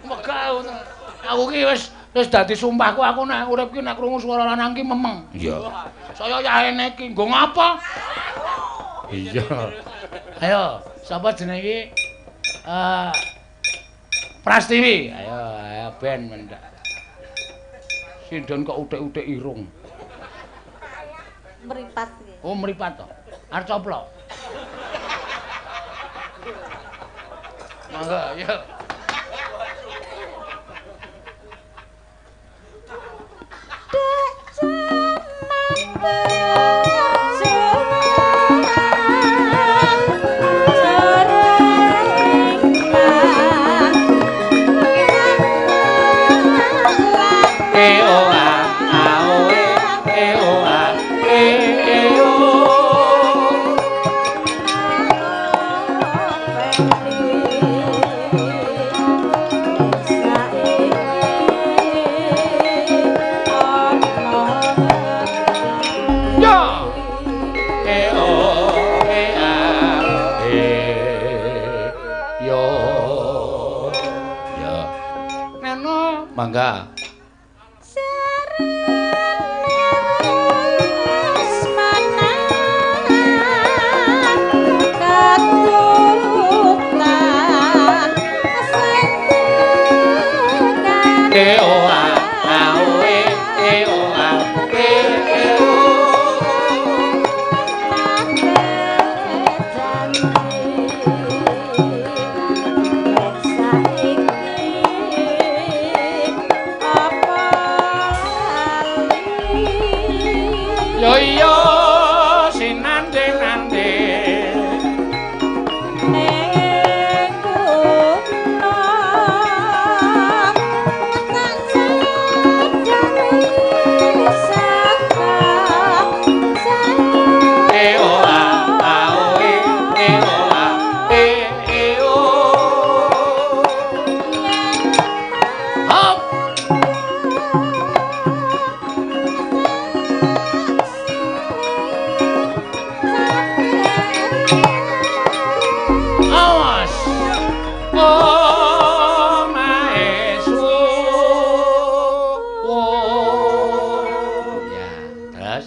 Megah. Aku ki wis dadi sumpahku aku nek urip ki nek krungu swara lanang ki memeng. Iya. Saya yaene ki nggo ngapa? Iya. Ayo, sapa jenenge iki? Prastiwi. Ayo ben mendak. Sindon kok utik-utik irung. Meripat iki. Oh, meripat to. Arep coplok. Mangga, ya. Mangga.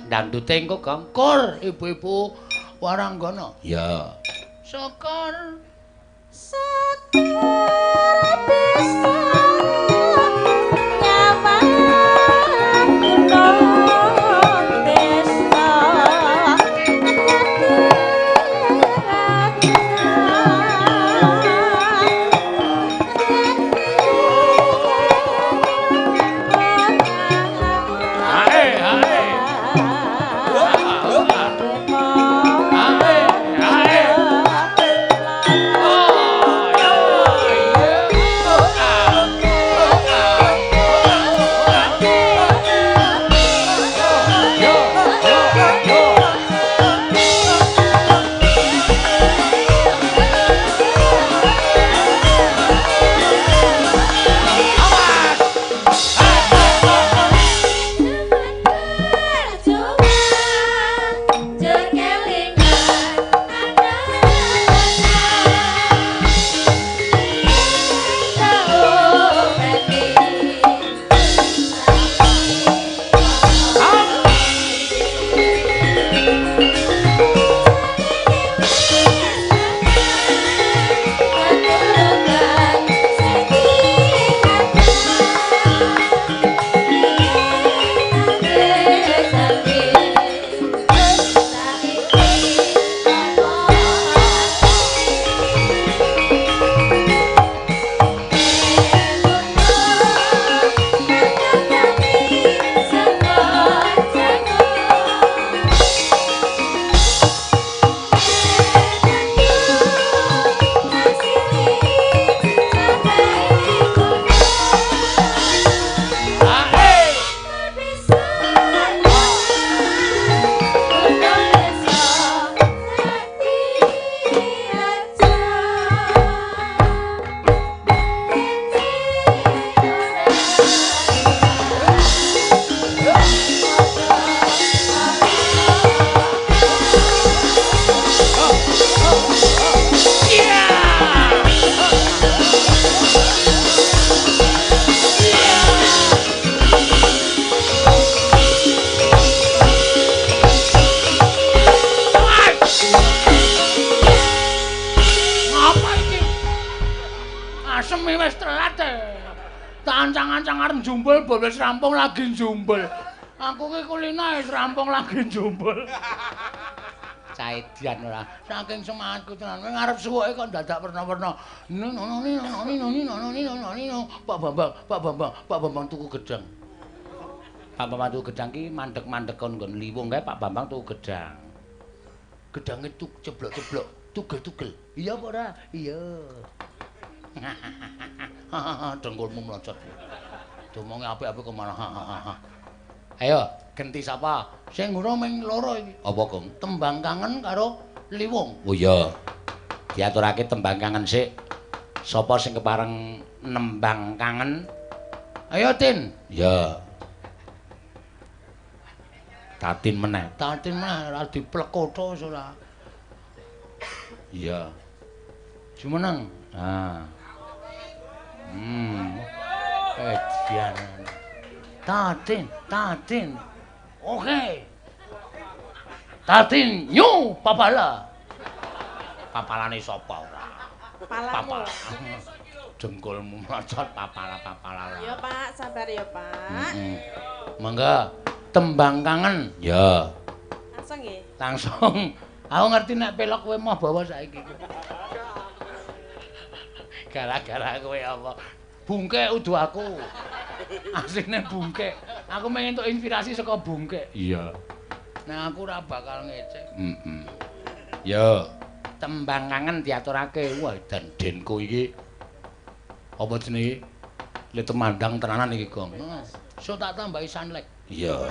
Dangdute engko gangkur ibu-ibu waranggana. Ya. Syukur. arep jumbul wis rampung lagi jumbul. Aku ki kulina wis rampung lagi jumbul. Caedian ora. Saking semangatku tenan. Kowe ngarep suwuke kok dadak werna-werna. Pak Bambang tuku gedang. Pak Bambang tuku gedang ki mandek-mandek kon nggon liwung kae Pak Bambang tuku gedang. Gedange ceblok-ceblok, tugel-tugel. Iya apa ora? Iya. Dengkulmu mlocot. Domonge apik-apik kok malah. Ayo, genti sapa? Sing ngono ming loro iki. Apa, Gong? Tembang kangen karo liwung. Oh iya. Diaturake tembang kangen sik. Sapa sing kepareng nembang kangen? Ayo, Tin. Ya. Tatin meneh ora diplekoto wis ora. Iya. Jumeneng. Nah. Edian. Tatin. Oke. Tatin nyu papala. Papalane sapa ora? Palamu. Dengkulmu mlocot papala. Ya, Pak, sabar ya, Pak. Mangga tembang kangen. Ya. Langsung nggih. Langsung. Aku ngerti nek pelok kowe mau bawa saiki. Gara-gara kowe apa? Bungkek udu aku. Asline bungkek. Aku pengen entuk inspirasi saka bungkek. Iya. Nah aku ora bakal ngecek. Yo, tembang kangen diaturake. Wah, dan denku iki. Apa jenenge? Le temandang tenanan iki, Gong. So tak tambahi sanlek. Iya.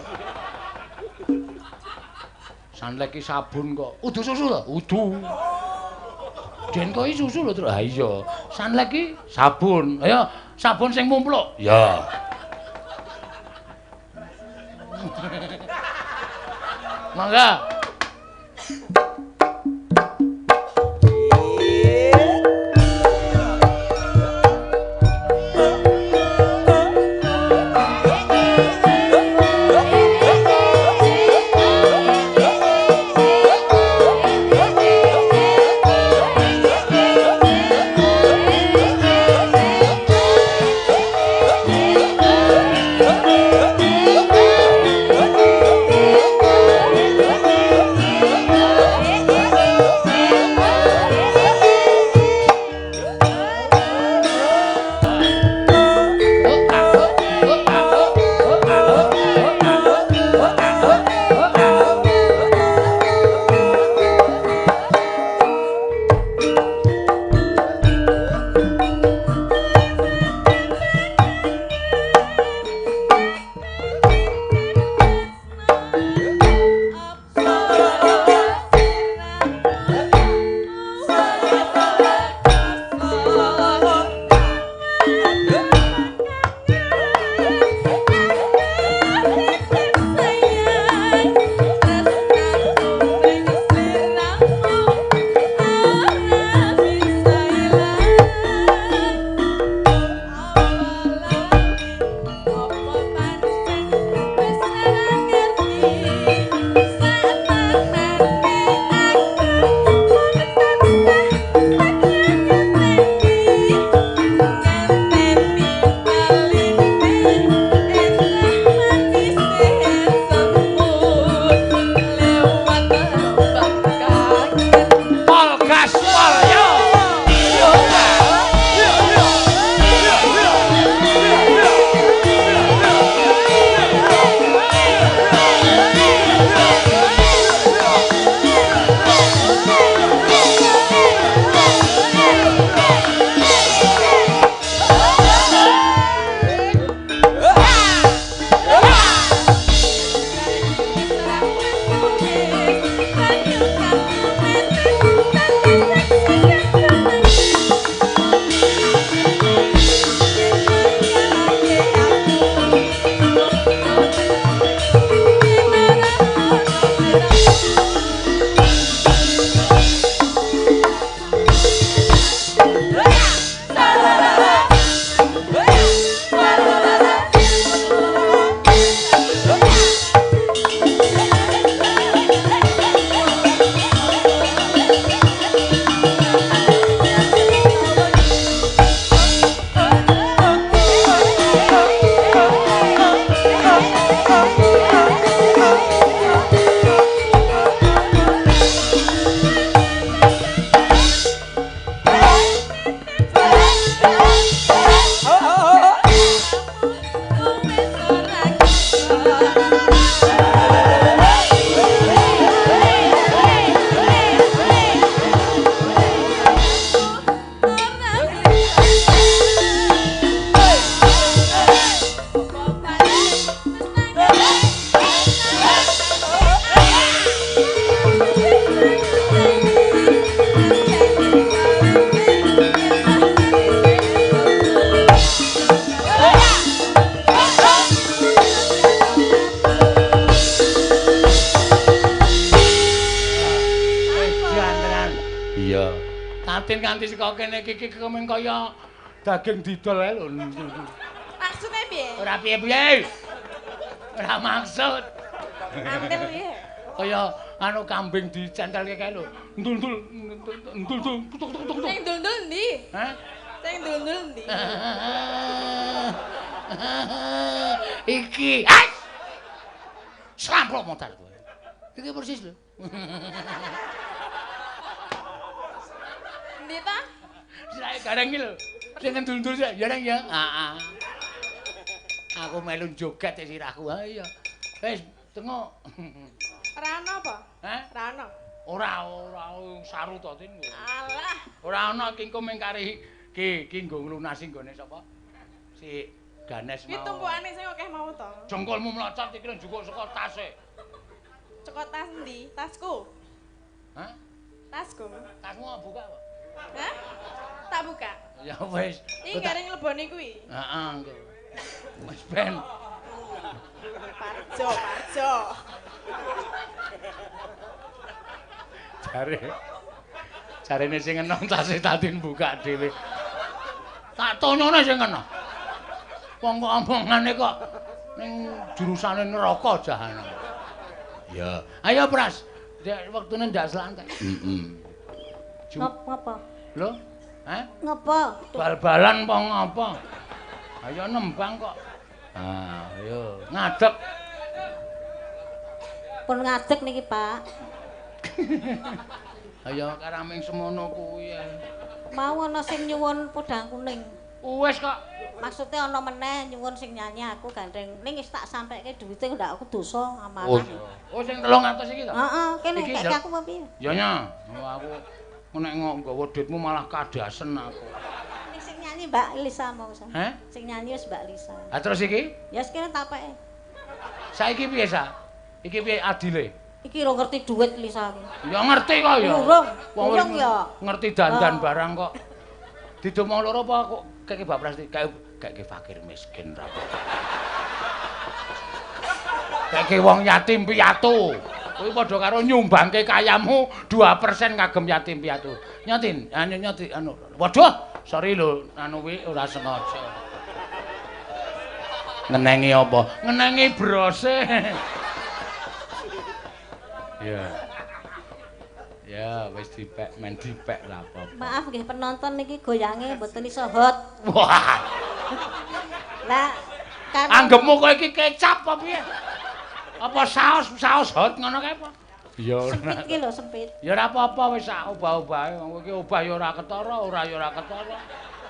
Sanlek iki sabun kok. Udu susu to? Udu. Denko iki susu lho, Tru. Ha iya. Sanlek iki sabun. Ayo, sabun sing mumpluk. Ya. Mangga. Kantin kanthi saka kene iki kemen kaya daging didol ae lho. Maksudnya piye? Ora piye-piye. Ora maksud. Antil piye? Kaya anu kambing dicentelke kae lho. Ndul-ndul ndul-ndul tuk-tuk-tuk. Sing ndul-ndul ndi? Hah? Sing ndul-ndul ndi? Iki. Hai. Samplok motor kowe. Iki persis lho. Ndi ta? Sirahe gareng iki lho. Sing ndul-ndul sik ya nang ya. Heeh. Aku melu joget sirahku. Ha iya. Wis tengok. Ora ana apa? Hah? Ora ana. Ora saru to Tin. Alah. Ora ana ki engko mengkari ki nggo nglunasi nggone sapa? Si Ganes Iki mau. tumpukane sing akeh mau to. Jengkolmu mlocot iki lho njukuk saka tase. Cekot tas ndi? Tasku. Hah? Tasku. Tasmu buka apa? Hah? Tak buka. Ya wis. Iki gareng lebone kuwi. Heeh engko. Wis ben. Parjo, parjo. Jarene sing enom tase Tatin buka dhewe. Tak tonyone sing enom. Wong kok omongane kok ning jurusane neraka jahanam. Ya, ayo Pras. Dek wektune ndak selantek. Heeh. Ngapa? Lho? Hah? Ngapa? Bal-balan apa ngapa? Ayo nembang kok. Ah, ayo ngadeg. Pun ngadeg niki, Pak. Ayo karaming semono kuwi. Mau ana sing nyuwun podang kuning. Wis kok. Maksudnya ana meneh nyuwun sing nyanyi aku gandeng. Ning wis tak sampeke duwite ndak aku dosa amanah. Oh sing 300 iki to? Heeh, kene Iki kek ya- aku apa piye? Ya nya, aku nek nggawa duitmu malah kadasen aku. Ning sing nyanyi Mbak Lisa mau sa. Hah? Sing nyanyi wis Mbak Lisa. Ha terus iki? Ya wis kene tapeke. Saiki piye sa? Iki piye adile? Iki ora ngerti duit Lisa iki. Ya ngerti kok ya. Urung, Wong urung wis ya. Ngerti dandan Ah. barang kok. Didomong loro apa kok keke Mbak Prasti keke fakir miskin ra apa. Keke wong yatim piatu. Kuwi padha karo nyumbangke kayamu 2% kagem yatim piatu. Nyotin, nyoti anu. Waduh, sorry lho, anu kuwi ora sengaja. Ngenengi apa? Ngenengi brose. Ya. Ya, wis dipek, men dipek lah apa. Maaf nggih penonton niki goyange mboten iso hot. Wah, Lah kan anggepmu kowe iki kecap apa piye? Apa saus hot ngono kae apa? Ya sempit ora. iki lho sempit. Ya ora apa-apa wis sak obah-obahe. Wong iki obah ya ora ketara, ora ya ora ketara.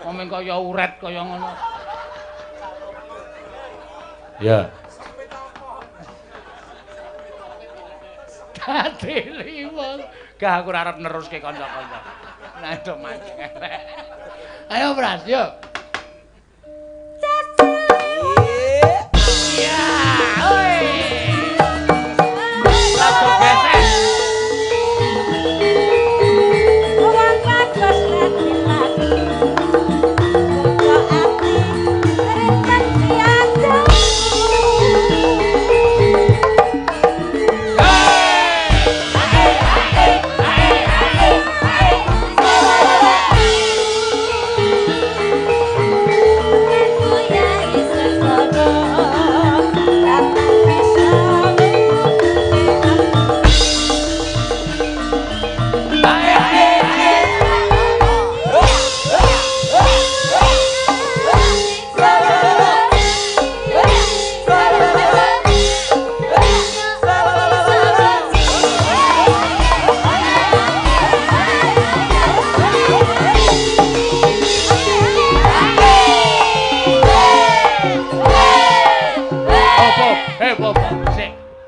Wong kaya uret kaya ngono. Ya. Dadi liwung. Gak aku ora arep neruske kanca-kanca. Nah, itu mancing elek. Ayo, Pras, yuk. Ya, oi. Lagu gesek. Wong bagus lati-lati. Kok ati renten piatu.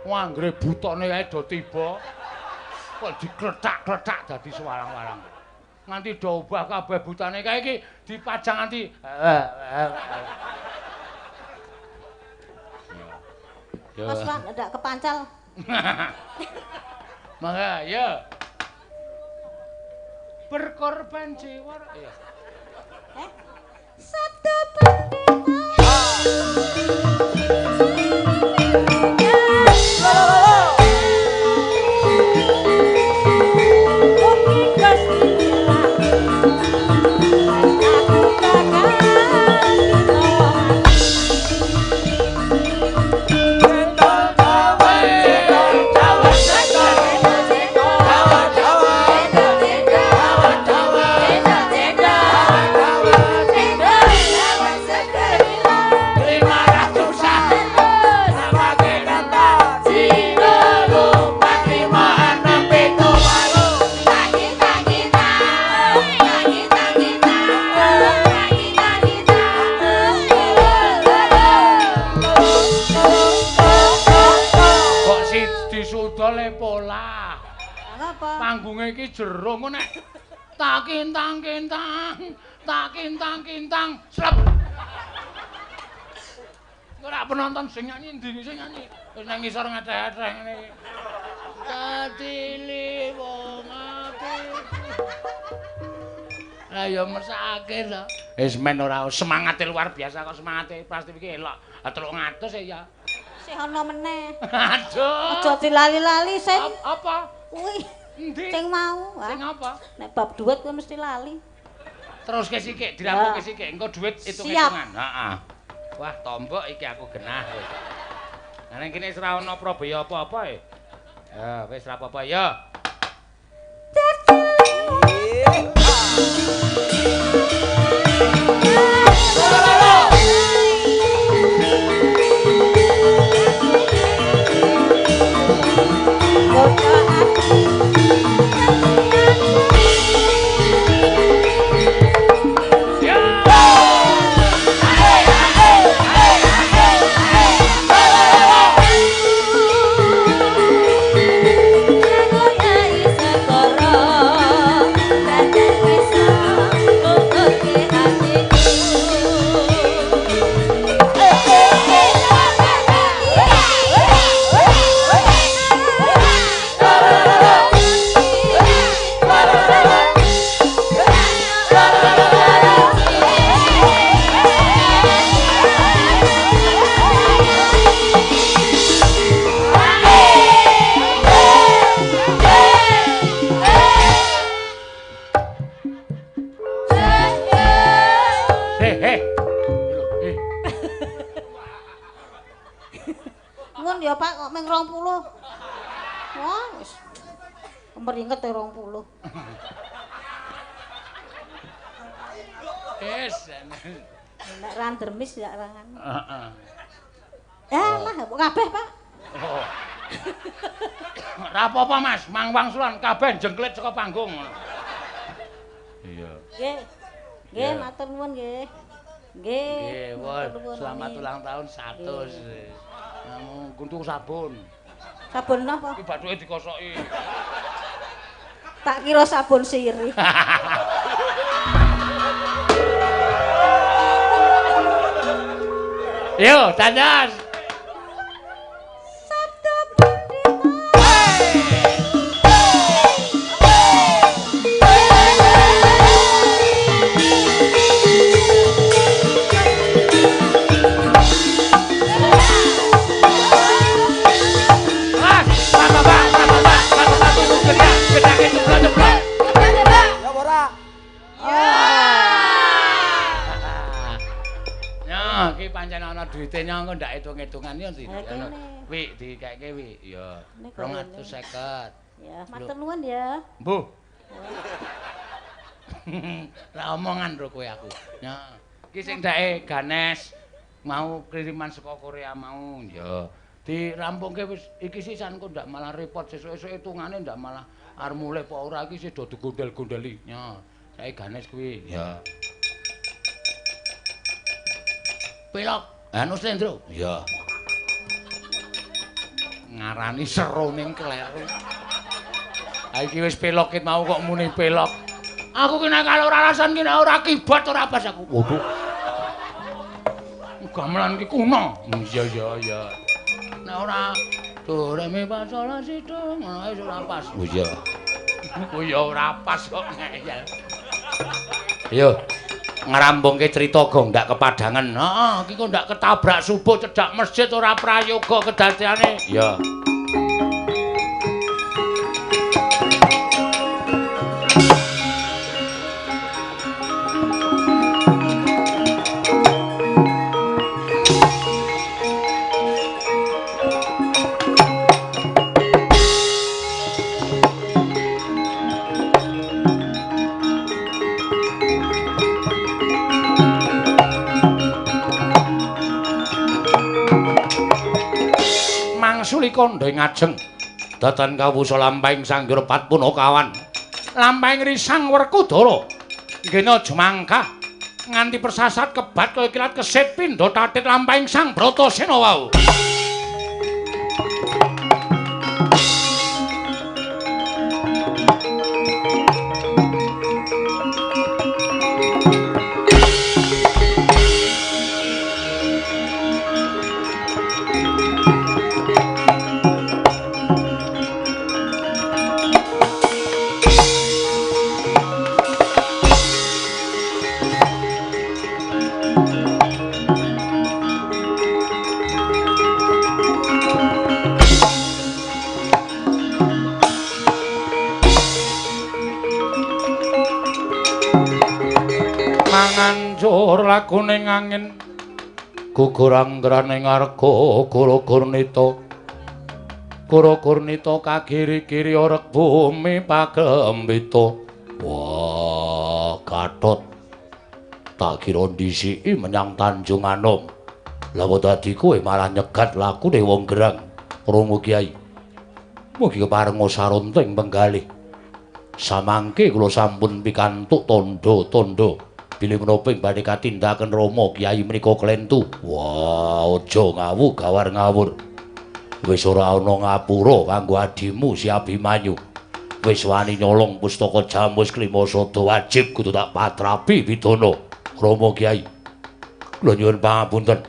Wah, anggere butone kae do tiba. Kok dikletak-kletak dadi sewarang-warang. Nganti do obah kabeh butane kae iki dipajang nganti Mas Pak, ndak kepancal. Mangga, ya. Berkorban jiwa. Iya. Sabda pendeta. Panggunge iki jero engko nek tak kintang slep. Ora penonton sing nyanyi ndi sing nyanyi. Wis nang ngisor ngeteh-eteh ngene iki. Katili wong apik. Lah ya mesake to. Wis men ora semangate luar biasa kok semangate pasti iki elok. 300 ya. Sih ana meneh. Aduh. Aja dilali-lali sing. Apa? Kuwi. Endi? Sing mau. Sing apa? Nek bab dhuwit kuwi mesti lali. Terus ke sithik, dirampuke sithik. Engko dhuwit hitung-hitungan. Heeh. Wah, tombok iki aku genah wis. Lah ning kene wis ora ana probaya apa-apa e. Ya, wis ora apa-apa ya. Nuwun ya Pak kok ming 20. Wah, wis. Kemeringet 20. Wis. Nek randermis ya rangan. Heeh. Lah, kabeh Pak. Oh. Ora apa-apa Mas, mangwangsulan kabeh jengklit saka panggung. Iya. Nggih. Nggih, matur nuwun nggih. Nggih. Selamat ulang tahun 100. Kamu kuntuk sabun. Sabun napa? Iki bathuke dikosoki. Tak kira sabun sirih. Yo, dandan. Iki pancen ana duwite nyangko ndak hitung-hitungan yo ndi. Wi dikeke wi. Ya 250. Ya, matur nuwun ya. Mbuh. Lah omongan ro kowe aku. Ya. Iki sing ndake Ganes mau kiriman saka Korea mau ya. Dirampungke wis iki sisan kok ndak malah repot sesuk-esuk hitungane ndak malah arep mulih apa ora iki sih do digondel-gondeli. Ya. Saiki Ganes kuwi. Ya. Pilok, anu Slendro. Iya. ngarani seroning kleru. Ha iki wis pelokit mau kok muni pelok. Aku ki nek kalau alasan ki ora kibat ora pas aku. Waduh. Gamelan ki kuno. Iya. Nek ora do re mi fa sol la si do ngono wis ora pas. Oh iya. Oh ya ora pas kok ngeyel. Yo. Ngrambungke crita gondak kepadangan. Heeh, iki kok ndak ketabrak subuh cedhak masjid ora prayoga kedadeane. Iya. Mangsuli kandha ngajeng datan kawusa lampahing Sanggyur Patpunakawan lampahing Risang Werkudara ngena jemangkah nganti persasat kebat kaya kilat kesit pindha tatit lampahing Sang Bratasena wau. Mangancur lakuning angin gugur anggraning arga Gura-gurnita kagiri-giri orek bumi pagembita. Wah, Gatot tak kira ndisiki menyang Tanjung Anom. Lah kok dadi kowe malah nyegat lakune wong gerang. Rungu Kyai. Mugi keparenga sarunting penggalih. Samangke kula sampun pikantuk tandha-tandha bilih menapa badhe katindaken Rama Kyai menika klentu. Wah, aja ngawu gawar ngawur. Wis ora ana ngapura kanggo adimu si Abimanyu. Wis wani nyolong pustaka Jamus Klimasada wajib kudu tak patrapi pidana. Rama Kyai. Kula nyuwun pangapunten.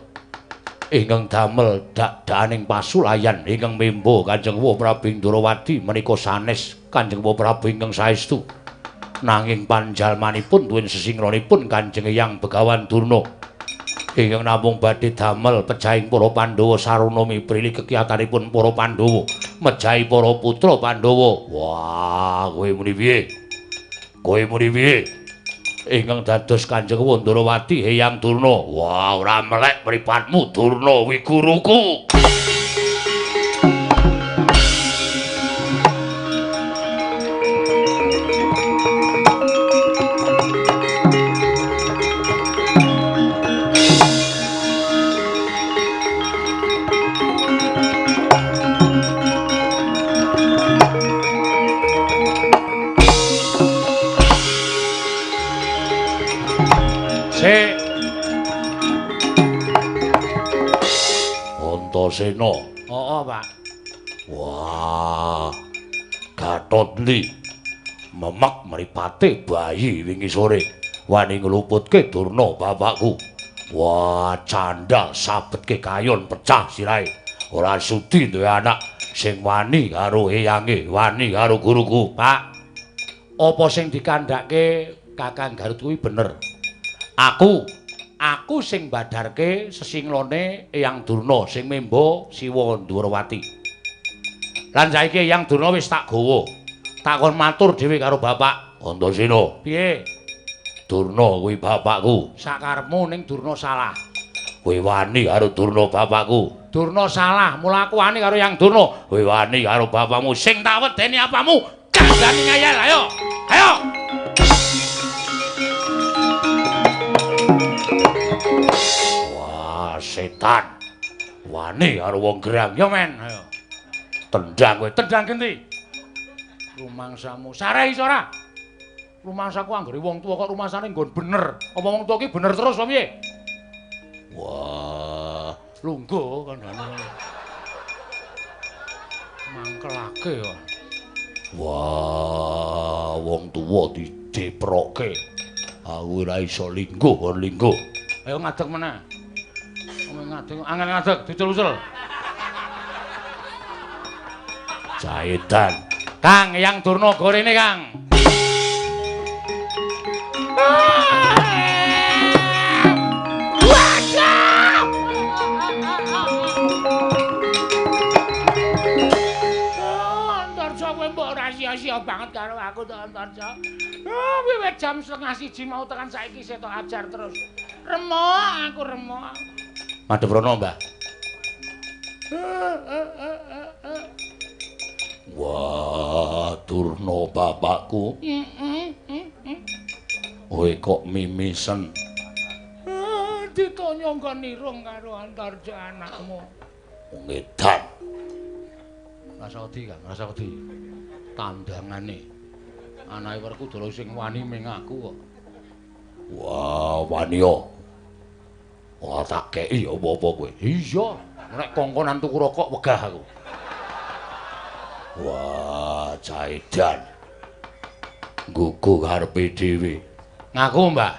Ingkang damel dak-daning pasulayan ingkang memba Kanjeng Prabu Indrawati menika sanes Kanjeng Prabu ingkang saestu. Nanging panjalmanipun duwen sesingronipun Kanjeng Hyang Begawan Durna. Ingkang namung badhe damel pejahing para Pandhawa sarana miprili kekiyatanipun para Pandhawa, mejahi para putra Pandhawa. Wah, kowe muni piye? Kowe muni piye? Ingkang dados Kanjeng Ndrawati Hyang Durna. Wah, ora melek mripatmu Durna Wiguruku. Antasena. Oh, Pak. Wah. Gatot ndi? Memek mripate bayi wingi sore. Wani ngluputke Durna bapakku. Wah, candhal sabetke kayon pecah sirahe. Ora sudi duwe anak sing wani karo eyange, wani karo guruku, Pak. Apa sing dikandhake Kakang Garut kuwi bener? Aku sing badarke sesinglone Eyang Durna sing memba Siwa Ndrawati. Lan saiki Eyang Durna wis tak gawa. Tak kon matur dhewe karo Bapak Antasena. Piye? Durna kuwi bapakku. Sakarepmu ning Durna salah. Kowe wani karo Durna bapakku. Durna salah, mula aku wani karo Eyang Durna. Kowe wani karo bapakmu sing tak wedeni apamu? Kandhani ngayal, ayo. Ayo. Setan wani karo wong gerang ya men ayo tendang kowe tendang genti rumangsamu sarai iso ora rumangsaku anggere wong tuwa kok rumangsane nggon bener apa wong tuwa ki bener terus apa piye wah lungguh kandhane Mangkelake wae. Wah, wong tuwa dideproke. Aku ora iso lingguh, lingguh. Ayo ngadeg meneh. Ngadeg, angel ngadeg, dicul-ucul. Jahitan. Kang, Eyang Durna gorene, Kang. Sia-sia banget karo aku to Antarja. Wiwit jam 12:30 mau tekan saiki setok ajar terus. Remuk aku remuk. Madhep rono, Mbah. Wah, Durna bapakku. Kowe kok mimisen. Ditanya nggon nirung karo Antarja anakmu. Wong edan. Rasa wedi, Kang, rasa wedi. Tandangane anake Werkudara sing wani ming aku kok. Wah, wani yo. Ora tak kei apa-apa kowe. Iya, nek kongkonan tuku rokok wegah aku. Wah, Jaedan. Gugu karepe dhewe. Ngaku, Mbak.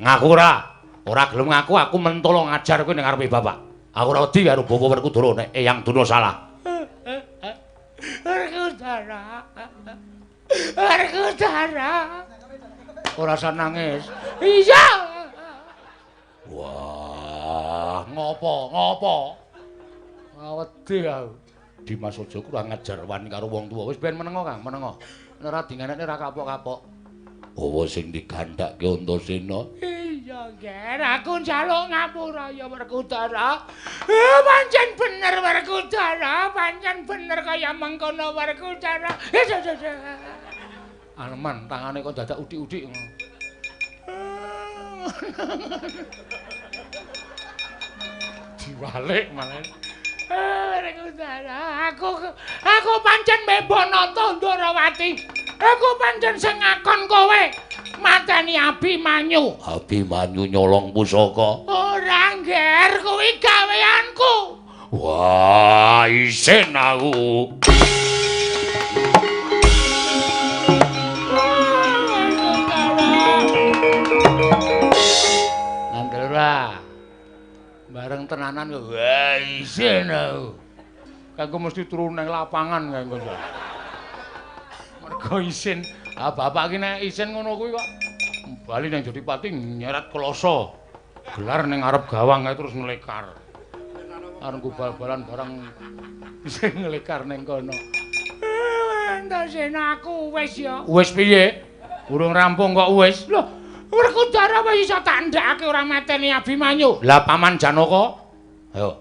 Ngaku ora. Ora gelem ngaku aku mentolo ngajar kowe ning ngarepe bapak. Aku ora wedi karo Bapak Werkudara nek Eyang Durna salah. Werkudara. Werkudara. Ora usah nangis. Iya. Wah, ngopo? Wedi aku. Dimas aja kurang ngajar wani karo wong tuwa. Wis ben menengo, Kang, menengo. Ora dingenekne ra kapok-kapok. Apa sing digandhake Antasena? Iya, Ger, aku njaluk ngapura ya Werkudara. Pancen bener Werkudara, pancen bener kaya mengkono Werkudara. Aneman tangane kok dadak udik-udik ngono. Diwalik malah. Werkudara, aku pancen mebono Tandrawati. Aku pancen sing ngakon kowe mateni Abimanyu. Abimanyu nyolong pusaka. Ora, Nger, kuwi gaweanku. Wah, isin aku. Ngandel ora. Bareng tenanan kok. Wah, isin aku. Kanggo mesti turu nang lapangan kanggo. Mergo isin. Ah bapak iki nek isin ngono kuwi kok bali nang Jodipati nyeret kloso. Gelar ning ngarep gawang ae terus nglekar. Arep bal-balan barang sing nglekar ning kono. Antasena aku wis ya. Wis piye? Urung rampung kok wis. Lho, Werkudara wis iso tak ndakake ora mateni Abimanyu. Lah Paman Janaka? Ayo.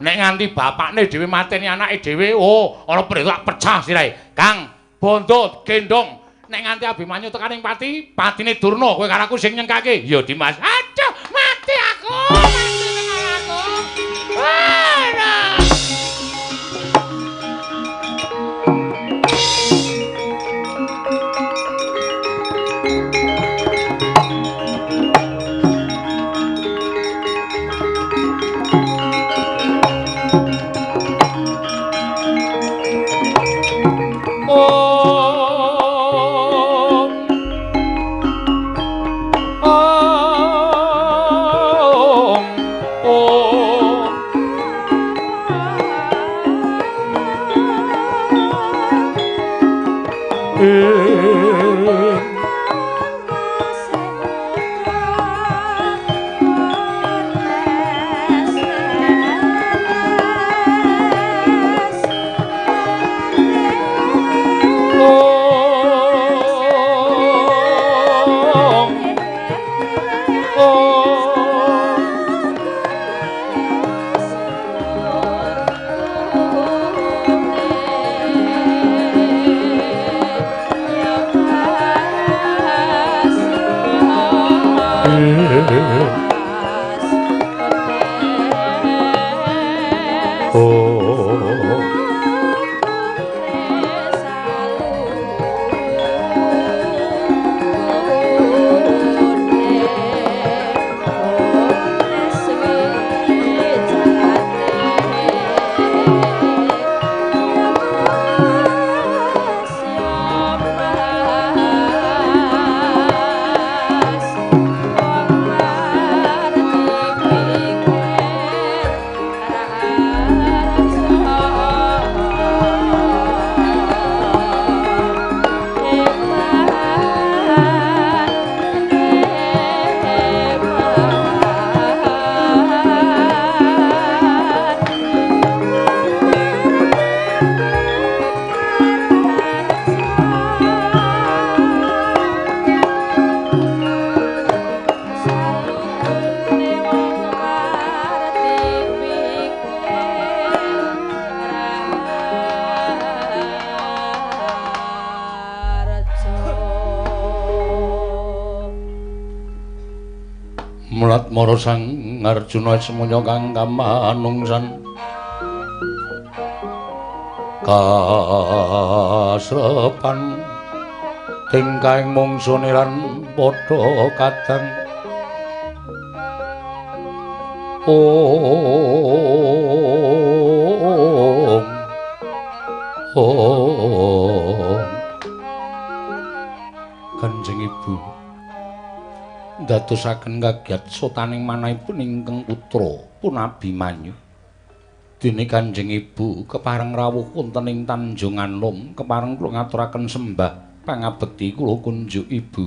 Nek nganti bapakne dhewe mateni anake dhewe, oh, ana perintah pecah sirahe. Kang, bondo gendong. Nek nganti Abimanyu tekaning pati, patine Durna kowe karo aku sing nyengkake. Ya Dimas. Aduh, mati aku. Mati tenan aku. Mulatmara Sang Arjuna semuanya kang kamanungsan kasrepan tingkahing mungsune lan padha kadang Kanjeng Ibu ndadosaken kagiat sotaning manahipun ingkang putra pun Abimanyu. Dene Kanjeng Ibu kepareng rawuh wonten ing Tanjung Anom kepareng kula ngaturaken sembah pangabekti kula kunjuk Ibu.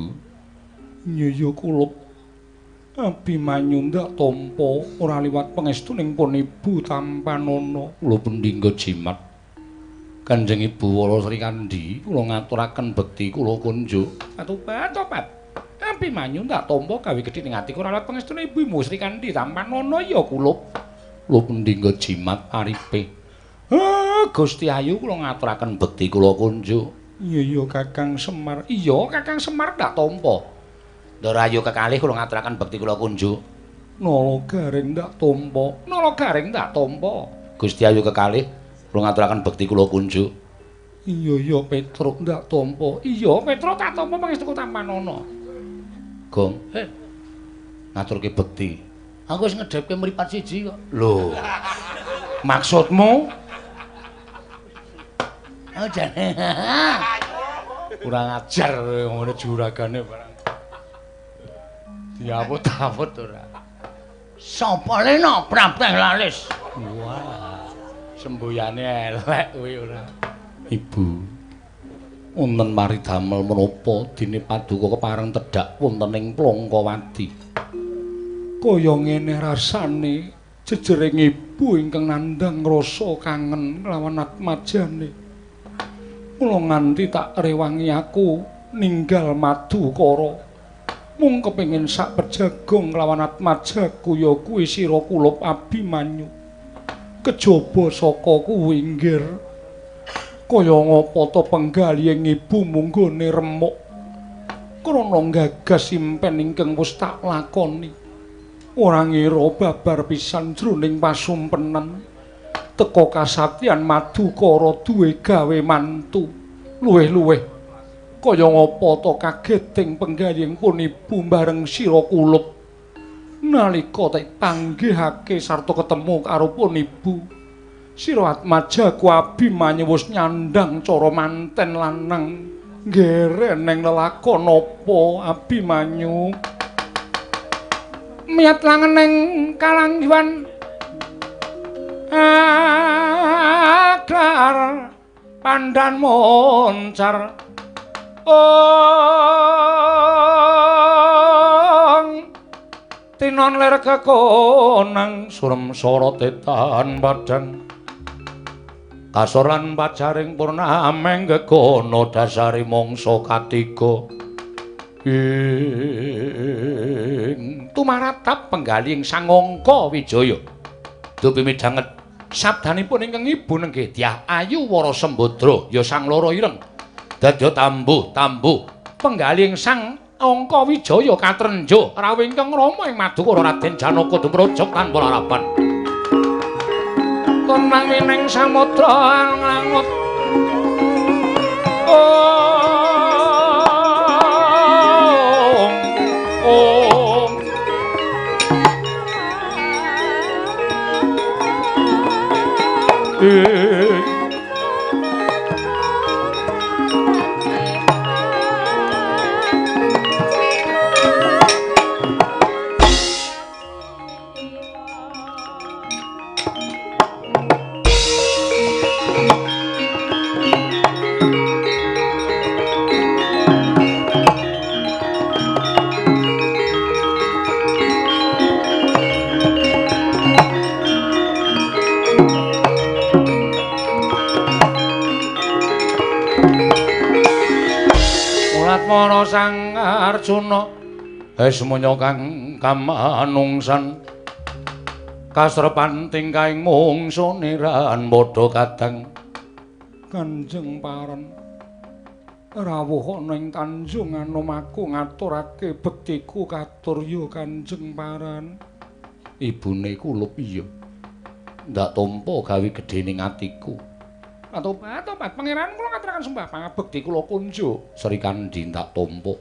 Nyaya kula Abimanyu ndak tampa ora liwat pangestuning pun Ibu Tampanana kula pendhingga jimat. Kanjeng Ibu Wara Sri Kandi kula ngaturaken bekti kula kunjuk. Atobat. Abimanyu ndak tampa gawe gedhe ning ati ora liwat pangestuning Ibu Sri Kandi Tampanana ya kula. Kula pendhingga jimat aripe. Gusti Ayu kula ngaturaken bekti kula kunjuk. Iya Kakang Semar. Iya Kakang Semar ndak tampa. Ndarayu kekalih kula ngaturaken bekti kula kunjuk. Nala Garing ndak tampa. Nala Garing ndak tampa. Gusti Ayu kekalih kula ngaturaken bekti kula kunjuk. Iya Petruk ndak tampa. Iya Petruk tak tampa pangestu Tampanana. Gong, ngaturke bekti. Aku wis ngedhepke mripat siji kok. Lho. Maksudmu? Oh jane. Kurang ajar ngene juragane barang. Diaput-aput ora. Sapa lena prapteh lalis? Wah. Semboyane elek kuwi ora. Ibu. Wonten mari damel menapa dene paduka kepareng tedhak wonten ing Plongkowati. Kaya ngene rasane jejering ibu ingkang nandhang rasa kangen lawan atmajane. Mula nganti tak rewangi aku ninggal Madukara. Mung kepengin sak berjagong lawan atmajaku ya kuwi sira kulup Abimanyu. Kejaba saka kuwi nggir. Kaya ngapa ta penggalihing ibu munggone remuk. Krana gagas simpen ingkang wis tak lakoni. Ora ngira babar pisan jroning pasumpenan. Teka kasatyan Madukara duwe gawe mantu. Luwih-luwih kaya ngapa ta kageting penggalihing pun ibu bareng sira kulup. Nalika tak panggihake sarta ketemu karo pun ibu, sira atmajaku Abimanyu wis nyandang cara manten lanang. Nggereneng lelakon apa Abimanyu? Miat langeneng kalanggiwan aklar pandan moncar tinon ler kekonang surem sorotetan badan kasoran pacaring purnameng gegono dasari mongso katiga tumaratap penggalihing Sang Angka Wijaya dupi midhanget sabdanipun ingkang ibu nenggih Dyah Ayu Wara Sembadra ya sang loro ireng dadya tambuh penggalihing Sang Angka Wijaya katrenjo rawuh ingkang rama ing Madukara Raden Janaka dumrujug tanpa larapan tenang ning samudra ngangut Mulatmara Sang Arjuna semuanya kang kamanungsan kasrepan tingkahing mungsune ran padha kadang Kanjeng Paran rawuh ana ing Tanjung Anom aku ngaturake bektiku katurya Kanjeng Paran. Ibune kulup iya. Ndak tampa gawe gedhening atiku. Tobat pangeran kula ngaturaken sembah pangabekti kula kunjuk Sri Kandi ndak tampa.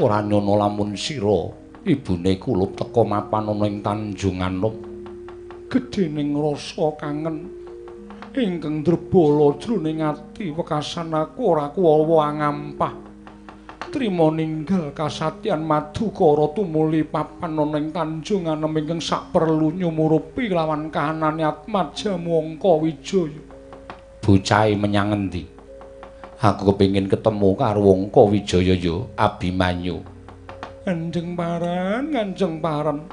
Ora nyono lamun sira ibune kulup teka mapan ana ing Tanjung Anom. Gedhening rasa kangen ingkang ndrebala jroning ati wekasan aku ora kuwawa ngampah trima ninggal kasatyan Madukara tumuli papan ana ing Tanjung Anem ingkang saperlu nyumurupi lawan kahanane Atmajamu Angka Wijaya. Bocahe menyang endi? Aku kepengin ketemu karo Angka Wijaya ya Abimanyu. Kanjeng Paran,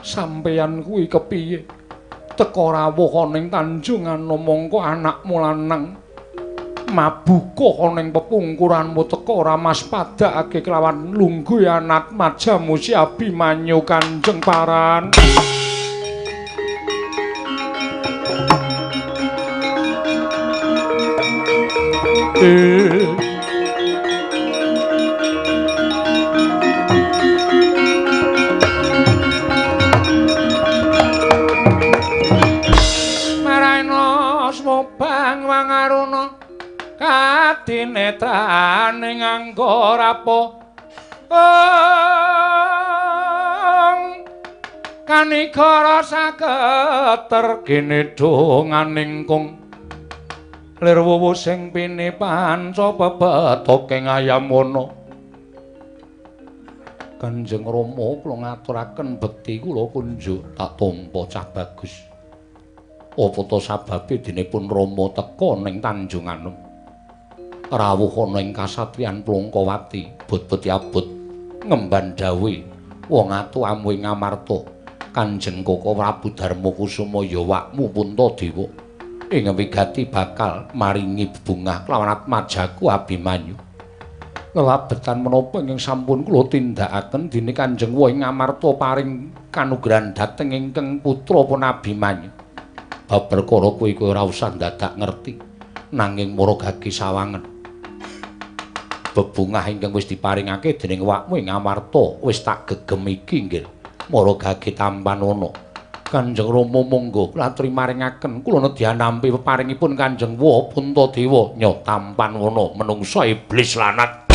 sampeyan kuwi kepiye? Teka rawuh ana ing Tanjung Anom mongko anakmu lanang mabuka ana ing pepungkuranmu teka ora mas padakake kelawan lungguh anak majamu si Abimanyu Kanjeng Paran. Bang wangaruna katinetrane nganggo rapo kanikara saged gene donganing kung lir wuwu sing pine panca pepetoke ngayamono. Kanjeng Rama kula ngaturaken bekti kula kunjuk tak tampa cah bagus. Apa to sababe dinipun Rama teka ning Tanjung Anom. Rawuh ana ing kasatriyan Plongkowati, bot-boti abot ngemban dawuh wong atu amu ing Ngamarta. Kanjeng Koko Prabu Darma Kusuma ya wakmu Puntadewa ing wigati bakal maringi bebungah kelawan Atmajaku Abimanyu. Lelabetan menapa ingkang sampun kula tindakaken dene Kanjeng Wa ing Ngamarta paring kanugrahan dhateng ingkang putra pun Abimanyu. Bab perkara kuwi kowe ora usah dadak ngerti nanging maragake sawangen. Bebungah ingkang wis diparingake dening wakmu ing Ngamarta wis tak gegem iki nggih. Maragake tampan ana. Kanjeng Rama monggo kula aturi maringaken kula nedya nampi peparingipun Kanjeng Wa Puntadewa nya tampan ana menungsa iblis lanat.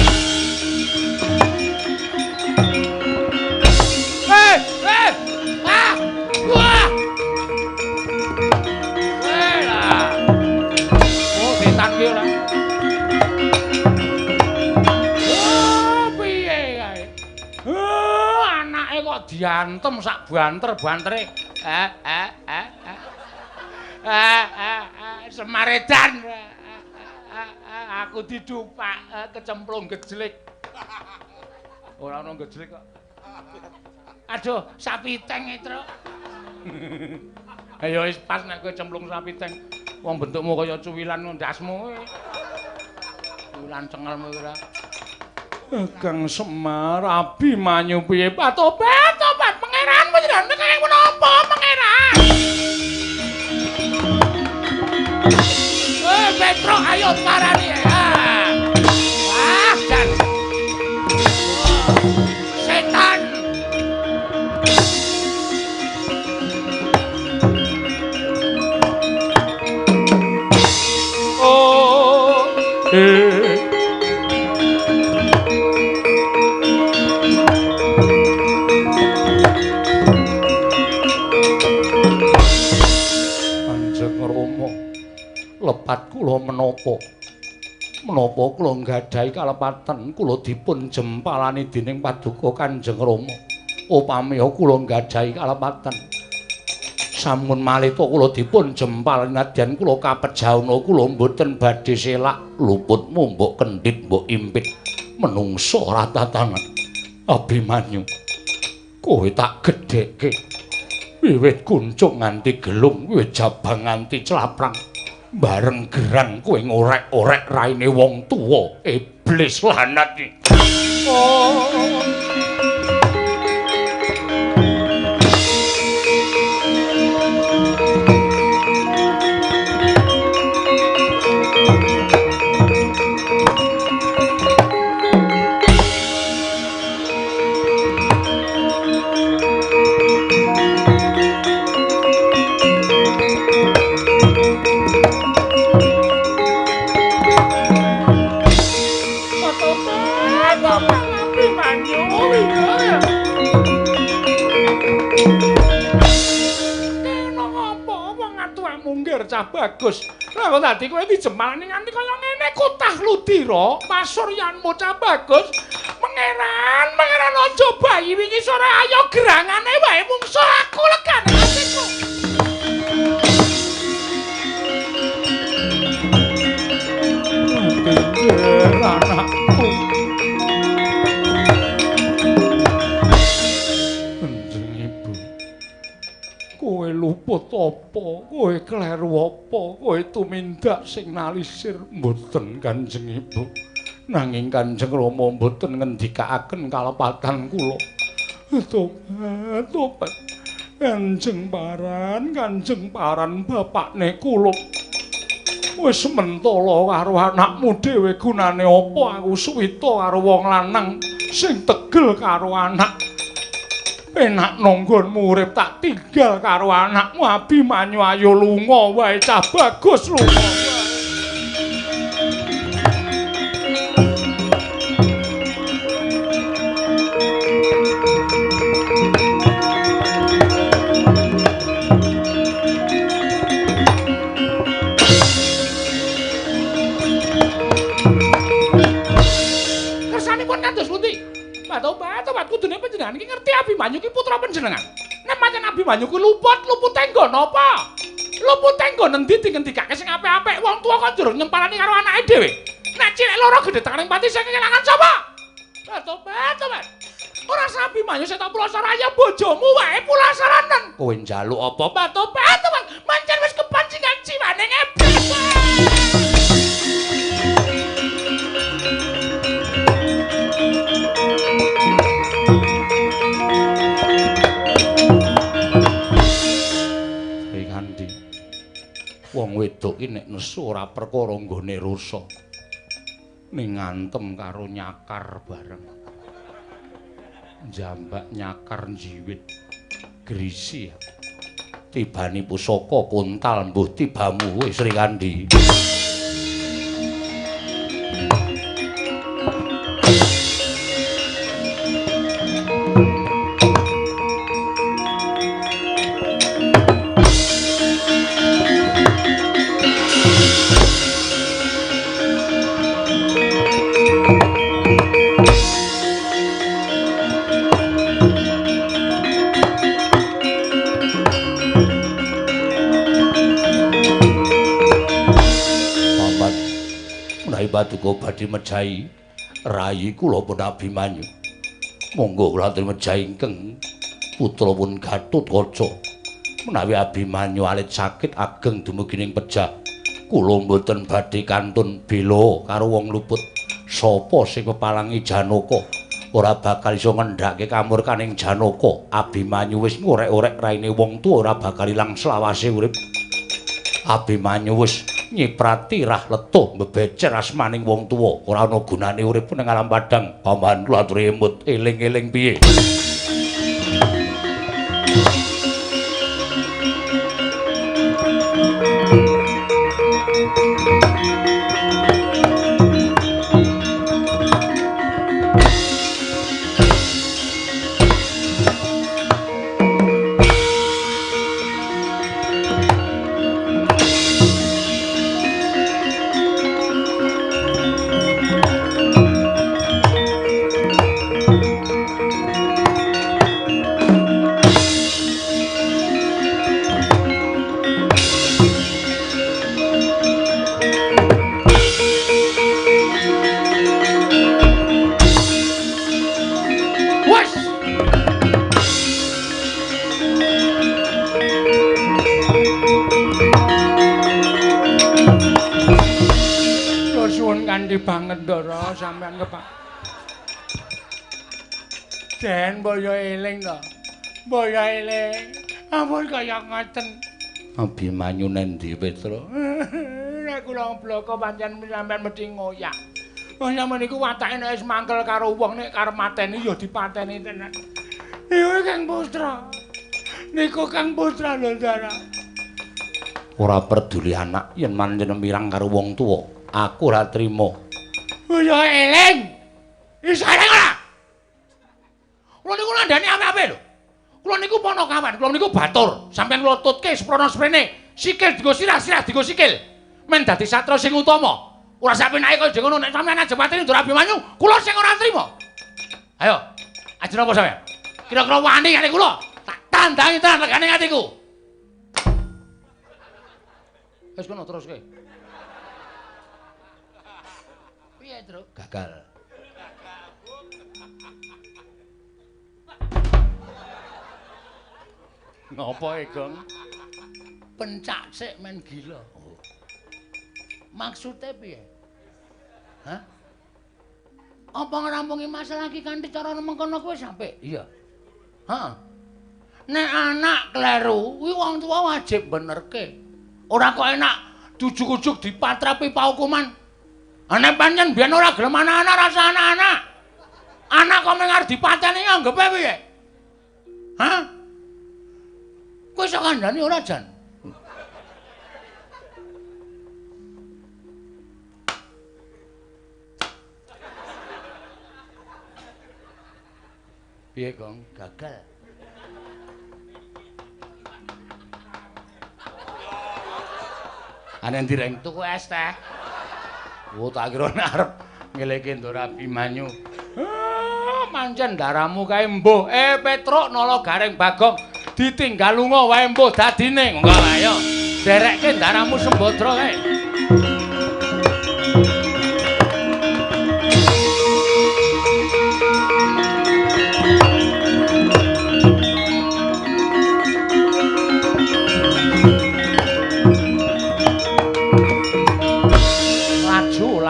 Diantem sak banter-bantere. Semaredan. Aku didupak kecemplung gejlik. Ora ono gejlik kok. Aduh, sapiteng e, Truk. Ayo wis pas nek kowe cemplung sapiteng. Wong bentukmu kaya cuwilan ndasmu. Cuwilan cengelmu ora. Kang Semar Abimanyu piye tobat pangeran panjenengan kaya menapa pangeran. Petro ayo parani dan setan. Lepat kula menapa kula nggadahi kalepatan kula dipun jempalani dening paduka Kanjeng Rama. Upami kula nggadahi kalepatan sampun malih kula dipun jempal nadyan kula kapejauna kula mboten badhe selak luputmu mbok kendhit mbok impit menungsa ora tatangan. Abimanyu kowe tak gedheke wiwit kuncung nganti gelung wiwit jabang nganti celaprang bareng gerang kowe ngorek-orek raine wong tuwa iblis lanat iki. Kena apa wong atuhe munggir cah bagus. Lah kok dadi kowe dijemalani nganti kaya ngene kutah ludira pasuryanmu cah bagus. Mengeran aja bayi wingi sore ayo gerangane wae mungsu aku legane atiku. Anakku. Kanjeng Ibu. Kowe luput apa? Kowe kleru apa? Kowe tumindak sing nalisir mboten Kanjeng Ibu. Nanging Kanjeng Rama mboten ngendikaaken kalepatan kula. Tobat. Kanjeng Paran bapakne kula. Wis mentala karo anakmu dhewe gunane apa aku suwita karo wong lanang sing tegel karo anak. Penak nonggonmu urip tak tinggal karo anakmu Abimanyu ayo lunga wae cah bagus lunga wae. Tobat kudune panjenengan iki ngerti Abimanyu ki putra panjenengan. Nek pancen Abimanyu ku luput tenggo napa? Luput tenggo nendi dingendikake sing apik-apik wong tuwa kok durung nyempalani karo anake dhewe. Nek cilik loro gedhe tekaning pati sing kelangan sapa? Tobat. Ora Abimanyu sing tak pulasara ya bojomu wae pulasaranen. Kowe njaluk apa? Tobat. Pancen wis kepancingan jiwane ngepet. Wong wedok iki nek nesu ora perkara nggone rusa. Ning ngantem karo nyakar bareng. Jambak nyakar njiwit grisi. Tibani pusaka kuntal mbuh tibamu wis Sri Kandi. Paduka badhe mejahi rayi kula pun Abimanyu. Monggo kula aturi mejahi ingkang putra pun Gatotkaca. Menawi Abimanyu alit sakit ageng dumugining pejah, kula mboten badhe kantun bela karo wong luput. Sapa sing pepalangi Janaka ora bakal iso ngendhake kamurkaning Janaka. Abimanyu wis ngorek-orek raine wong tuwa ora bakal ilang selawase urip. Abimanyu wis nyiprati rah letuh bebecer asmaning wong tuwa ora ana gunane urip ning alam padang. Paman kula aturi emut eling-eling piye. Banget Ndara sampean kepak. Den boyo eling to. Boyo eling. Ampun kaya ngoten. Abimanyu nendi Petra? Nek kula bloko pancen sampean mesti ngoyak. Wong sampeyan niku watake nek wis mangkel karo wong nek karep mateni ya dipateni tenan. Iya Kang Putra. Niku Kang Putra lho Ndara. Ora peduli anak yen manjen mirang karo wong tuwa. Aku ora trima. Ya eling. Wis eling ora? kabeh lho. Kula niku Panakawan, kula niku batur. Sampeyan kula tutke seprono sprene. Sikil dienggo sirah, sirah dienggo sikil. Men dadi satra sing utama. Ora sapenake kaya ngono nek sampeyan ajeng pateni Ndoro Abimanyu, kula sing ora trima. Ayo. Ajeng apa sampeyan? Kira-kira wani kali kula? Tak tandangi tenan legane atiku. Wis kono teruske. Piye, Tru? Gagal. Ngopo e, Gong? Pencak sik men gila. Oh. Maksude piye? Hah? Apa ngrampungi masalah iki kanthi cara mengkono kuwi sampe? Iya. Heeh. Nek anak kleru, kuwi wong tuwa wajib benerke. Ora kok enak jujuk-jujuk dipatrapi paukuman. Nek pancen biyen ora gelem anak-anak rasa anak-anak. Anak kok mengar dipateni anggepe piye? Hah? Kowe iso kandhani ora, Jan? Piye, Gong? Gagal. Ane ndireng tuku es teh. Oh, tak kira arep ngeleke Ndoro Abimanyu. Pancen daramu kae mbuh. Petruk nala Gareng Bagong ditinggal lunga wae mbuh dadine. Engko ayo derekke daramu Sembadra kae.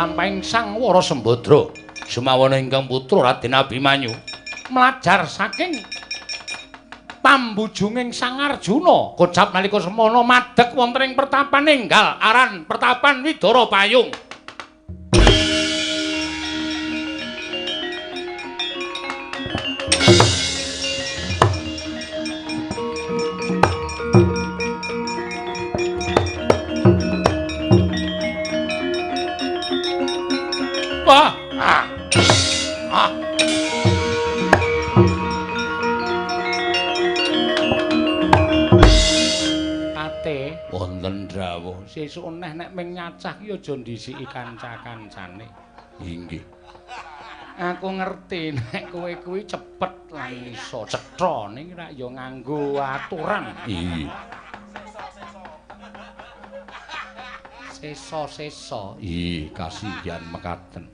Lampahing Sang Wara Sembadra sumawana ingkang putra Raden Abimanyu mlajar saking pambujunging Sang Arjuna kocap nalika semana madheg wonten ing pertapan enggal aran Pertapan Widara Payung. Wonten drawuh sesuk neh nek ming nyacah ki aja ndhisiki kanca-kancane. Inggih. Aku ngerti nek kowe kuwi cepet lan iso cetha ning rak ya nganggo aturan. Iya. Sesa-sesa. Ih, kasihan mekaten.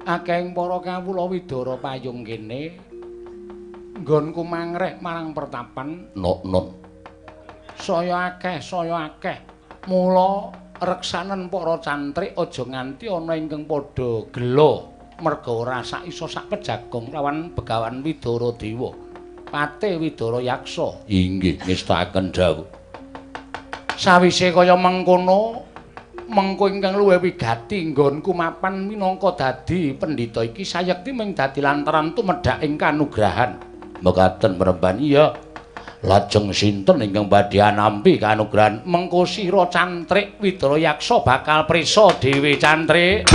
Akeh para kawula Widara Payung kene nggonku mangrek marang Pertapan Nok-nok. Saya akeh. Mula reksanen para cantrik aja nganti ana ingkang padha gela merga ora sak iso sak pejagong lawan Begawan Widara Dewa. Patih Widara Yaksa. Inggih, ngestakaken dawuh. Sawise kaya mengkono, mengko ingkang luwih wigati nggonku mapan minangka dadi pendhita iki sayekti mung dadi lantaran tumedhak ing kanugrahan. Mekaten mremban iya. Lajeng sinten ingkang badhe nampi kanugrahan mengko sira cantrik Widara Yaksa bakal prisa dhewe cantrik.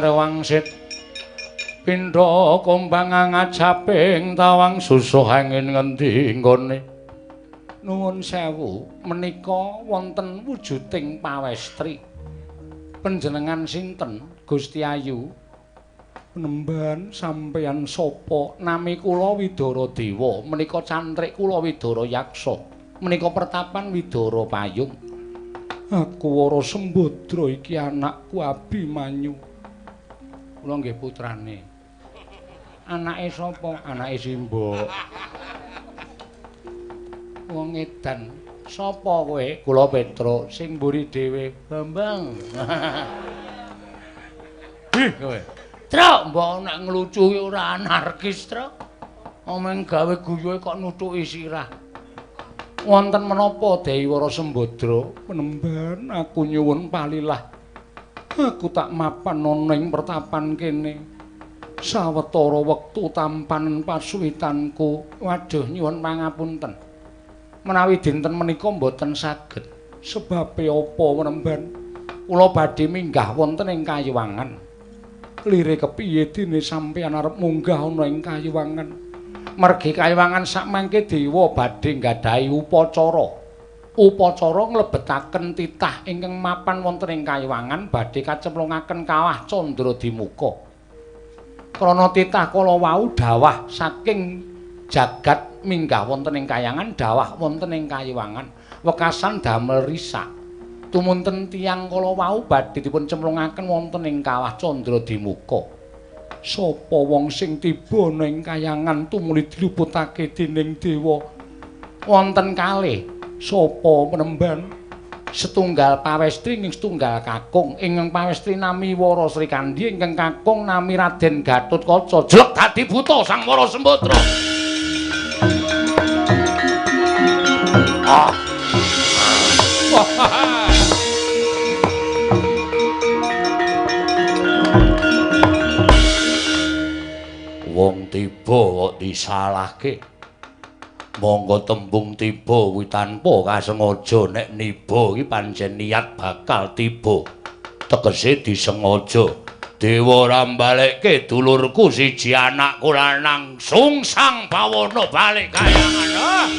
Wangsit pindha kumbang ngajaping tawang susuh angin ngendi nggone. Nuwun sewu, menika wonten wujuding pawestri. Panjenengan sinten, Gusti Ayu? Penemban sampeyan sapa? Nami kula Widara Dewa, menika cantrik kula Widara Yaksa. Menika Pertapan Widara Payung. Aku Wara Sembadra iki anakku Abimanyu. Kula nggih putrane. Anake sapa? Anake Simba. Wong edan. Sapa kowe? Kula Petro sing mburi dhewe Bambang. Ih kowe. Truk mbok nek nglucu ora anarkis, Truk. Omeng gawe guyuhe kok nutuki sirah. Wonten menapa Dewi Wara Sembadra? Penemban aku nyuwun palilah. Aku tak mapan ana ing pertapan kene. Sawetara wektu tampanen pasuwitanku. Waduh nyuwun pangapunten. Menawi dinten menika mboten saged. Sebabe apa penemban? Kula badhe minggah wonten ing Kayuwangan. Lire kepiye dene sampeyan arep munggah ana ing Kayuwangan? Mergi Kayuwangan sakmangke dewa badhe nggadahi upacara. Upacara nglebetaken titah ingkang mapan wonten ing Kayuwangan badhe kacemplungaken kawah Candradimuka. Krana titah kala wau dawah saking jagat minggah wonten ing Kayuwangan dawah wonten ing Kayuwangan wekasan damel risak. Tumunten tiyang kala wau badhe dipun cemplungaken wonten ing kawah Candradimuka. Sapa wong sing tiba ning Kayuwangan tumuli diluputake dening dewa? Wonten kalih. Sapa penemban? Setunggal pawestri ing setunggal kakung. Ingkang pawestri nami Wara Srikandhi, ingkang kakung nami Raden Gatotkaca. Jlek dadi buta Sang Wara Sembadra. Wong tiba kok disalahke. Monggo tembung tiba kuwi tanpa kasengaja nek niba iki pancen niat bakal tiba. Tegese disengaja. Dewa ora mbalekke dulurku siji anakku lanang Sungsang Bawana balik Kayuwangan.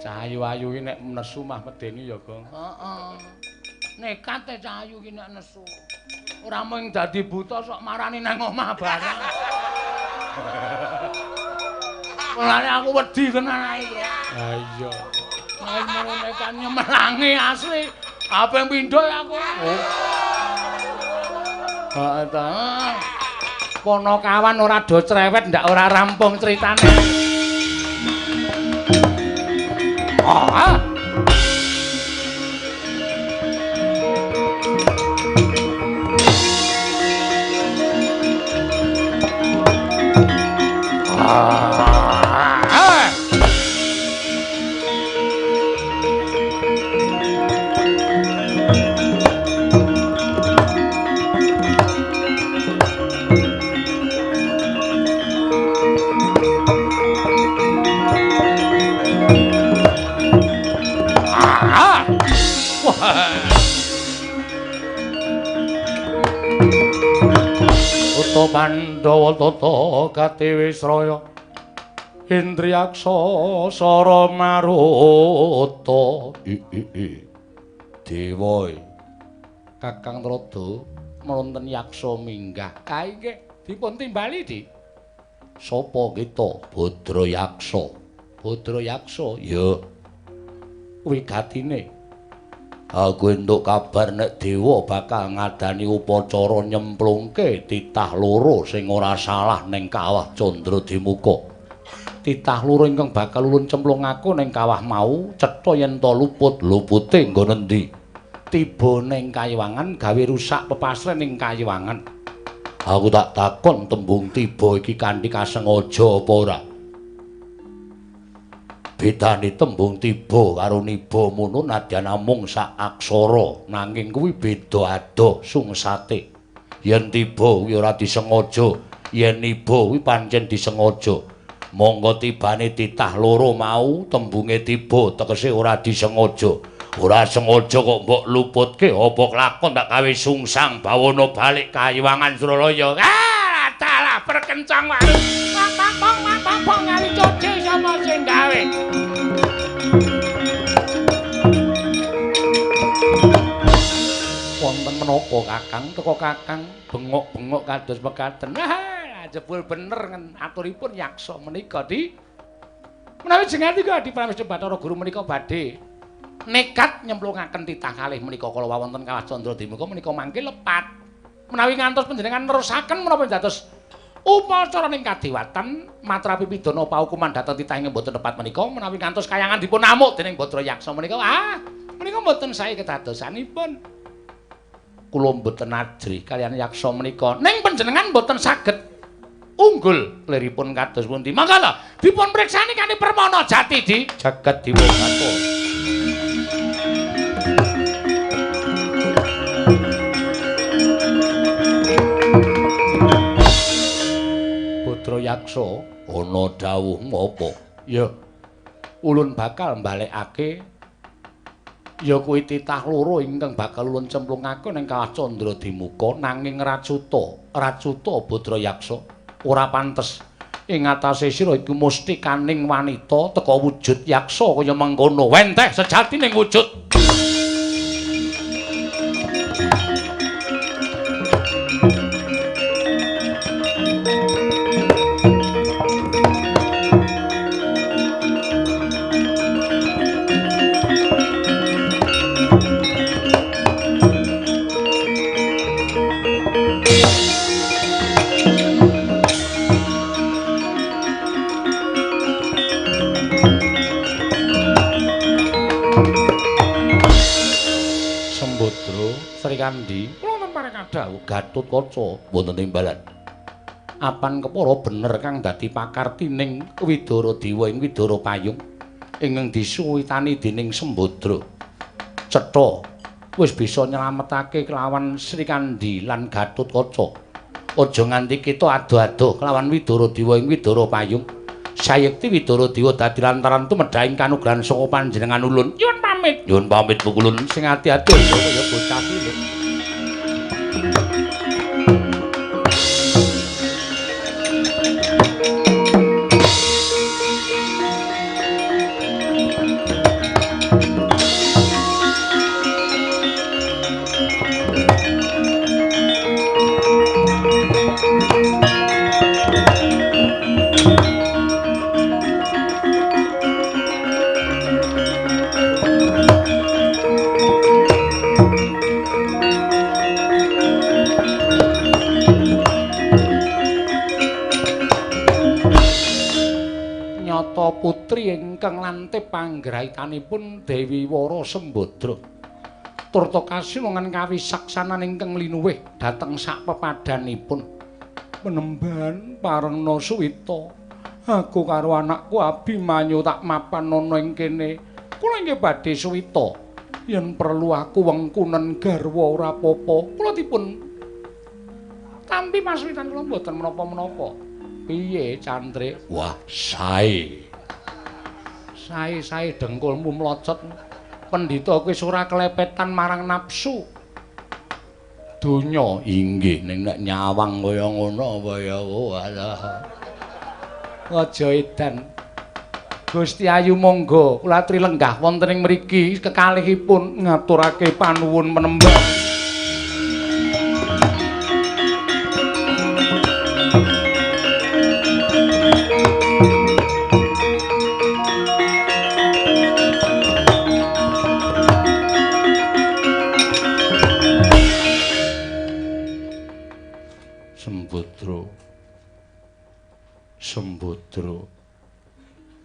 Cahayu-ayu iki nek nesu mah medeni ya, Gong. Heeh. Nekat e Cahayu iki nek nesu. Ora mung dadi buta sok marani nang omah bareng. Mulane aku wedi tenan iki. Ha iya. Nek ngono kan nyemelangi asli. Apa yang pindho aku? Heeh ta. Kono kawan ora do cerewet ndak ora rampung critane. Uta Pandhawa tata Katiwisraya Indriyaksa Sara Maruta Dewa Kakang Rada mronten yaksa minggah kae nggih dipun timbali Di sapa kita Badrayaksa Badrayaksa ya wigatine aku entuk kabar nek dewa bakal ngadani upacara nyemplungke titah loro sing ora salah ning kawah Candradimuka. Titah loro ingkang bakal ulun cemplungaku ning kawah mau cetha yen to lupute nggo nendi. Tiba ning Kayuwangan gawe rusak pepasren ning Kayuwangan. Aku tak takon tembung tiba iki kanthi kasengaja apa ora? Bedane tembung tiba karo niba mono nadyan namung sak aksara nanging kuwi beda adoh sungsate. Yen tiba kuwi ora disengaja, yen niba kuwi pancen disengaja. Monggo tibane titah loro mau tembunge tiba tegese ora disengaja. Ora sengaja kok mbok luputke apa kelakon tak gawe Sungsang Bawana balik Kayuwangan Suralaya. Dalah perkencang wae. Pang ngali coce sama sing gawe. Wonten menapa Kakang teko Kakang bengok-bengok kados mekaten. Jebul bener aturipun yaksa menika Di. Menawi jenengan iki Di Pramesthi Bathara Guru menika badhe nekat nyemplungaken titah kalih menika kala wonten Kawah Candra Dimuka menika mangke lepat. Menawi ngantos panjenengan nerusaken menapa dados upacara ning kadewatan matrapi pidana paukuman dhateng titah ing mboten tepat menika menawi ngantos kayangan dipun amuk dening Badra Yaksa menika menika mboten sae kedadosanipun. Kula mboten ajrih kaliyan Yaksa menika ning panjenengan mboten saged unggul liripun kados pundi. Mangkala dipun priksani kanthi permana jati di jagat Dewa Bathara. Badra Yaksa ana dawuh ngapa? Ya ulun bakal mbalekake ya kuwi titah loro ingkang bakal ulun cemplungaken ing Kawah Candra Dimuka nanging Racuta Badra Yaksa ora pantes ing atase sira iku mustikaning wanita teka wujud yaksa kaya mengkono wenteh sejatining wujud. Sri Kandi, kula wonten parekadhau Gatotkaca wonten timbalan. Apan kepara bener kang dadi pakartining Widara Dewa ing Widara Payung ingkang disuwitani dening Sembadra. Cetha wis bisa nyelametake kelawan Sri Kandi lan Gatotkaca. Aja nganti kita ado-ado kelawan Widara Dewa ing Widara Payung. Sayekti Widara Dewa dadi lantaran tumedhahing kanugrahan saka panjenengan ulun. Nyuwun pamit pukulun sing ati-ati kaya bocah cilik. Putri ingkang lantip panggrahitanipun Dewi Wara Sembadra. Turta kasinungan kawisaksanan ingkang linuwih dhateng sak pepadanipun. Penemban parengna suwita. Aku karo anakku Abimanyu tak mapan ana ing kene. Kula inggih badhe suwita. Yen perlu aku wengkunen garwa ora apa-apa. Kula dipun tampi pasuwitan kula mboten menapa-menapa. Piye Cantrik? Wah, sae. Sae dengkulmu mlocot. Pendhita kowe ora kelepetan marang nafsu. Donya inggih ning nek nyawang kaya ngono apa ya walah. Aja edan. Gusti Ayu monggo kula aturi lenggah wonten ing mriki kekalihipun ngaturake panuwun menembang. Sembadra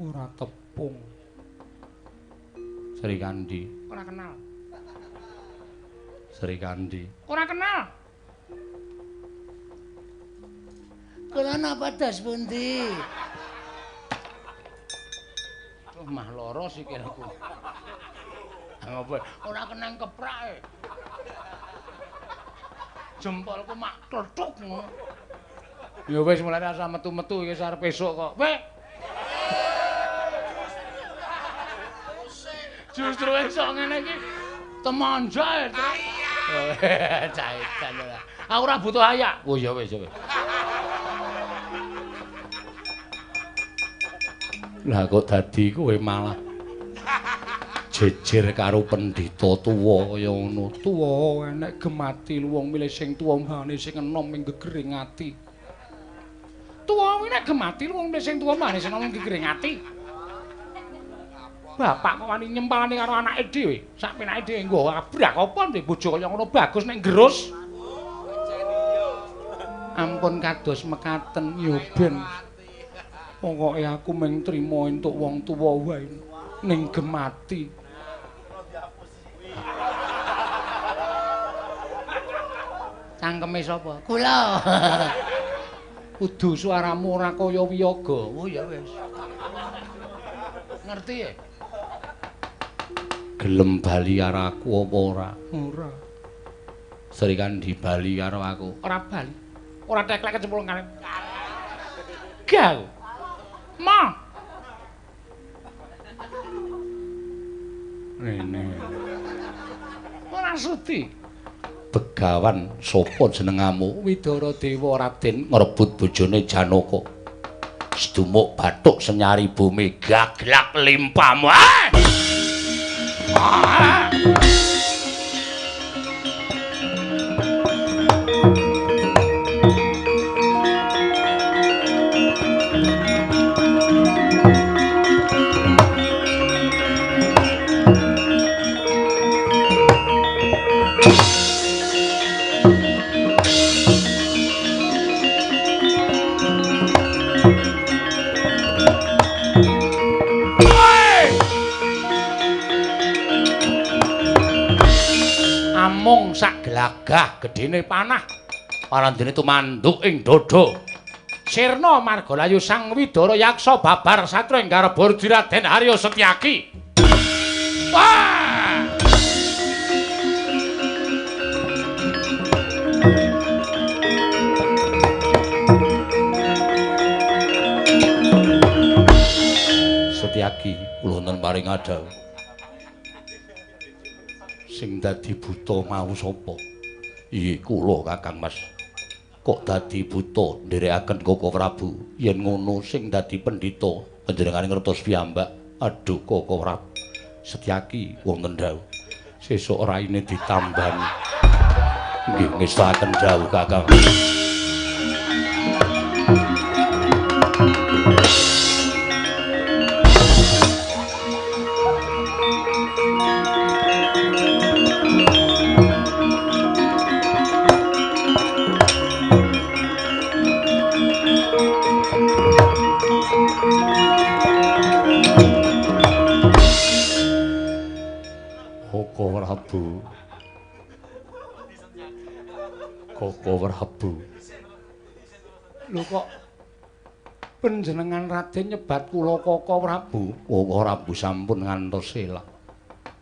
ora tepung. Sri Kandi ora kenal. Sri Kandi ora kenal. Kula napa das pundi? Mah lara sikilku. Ngapa ora kenang keprake. Jempolku mak klethuk ngono. Ya wis mulai rasa metu-metu iki arep esuk kok. Wek. Justru esuk ngene iki temonja to. Caitan ora. Aku ora butuh ayak. Oh ya wis ya wis. Lah kok dadi kowe malah jejer karo pendhita tuwa kaya ngono. Tuwa enek gemati wong milih sing tuwa mbane sing enom ing gegering ati. Tuwa kuwi nek gemati wong sing tuwa mbane sing enom ing gegering ati. Bapak kok wani nyempalane karo anake dhewe. Sak penake dhewe nggo abrak apa ndek bojo kaya ngono bagus nek gerus. Ampun kados mekaten ya ben. Pokoke aku mung trima entuk wong tuwa wae ning gemati. Cangkeme sapa? Kula. Kudu suaramu ora kaya wiyaga. Oh ya wis. Ngerti ya? Gelem bali karo aku apa ora? Ora. Serikandi bali karo aku. Ora bali. Ora teklek kecemplung kali. Gal. Ma. Rene. Ora sudi. Begawan sapa jenengamu? Widara Dewa Raden ngrebut bojone Janaka. Sedumuk bathuk senyari bumi gaglak limpamu. Mung sak glagah gedene panah parandene tumanduk ing dada Sirna Margalayu Sang Widara Yaksa babar satra ing garba Raden Harya Setyaki. Wah! Setyaki kula nun paring adhawu. Sing dadi buta mau sapa? Iya kula Kakang Mas. Kok dadi buta nderekaken Koko Prabu? Yen ngono sing dadi pendhita panjenengane ngertos piyambak. Aduh Koko Prabu. Setyaki wonten dawuh. Sesuk raine ditambani. Nggih ngestaken dawuh Kakang. Koko Prabu. Lho kok panjenengan Raden nyebat kula Koko Prabu? Koko Prabu sampun ngantos selak.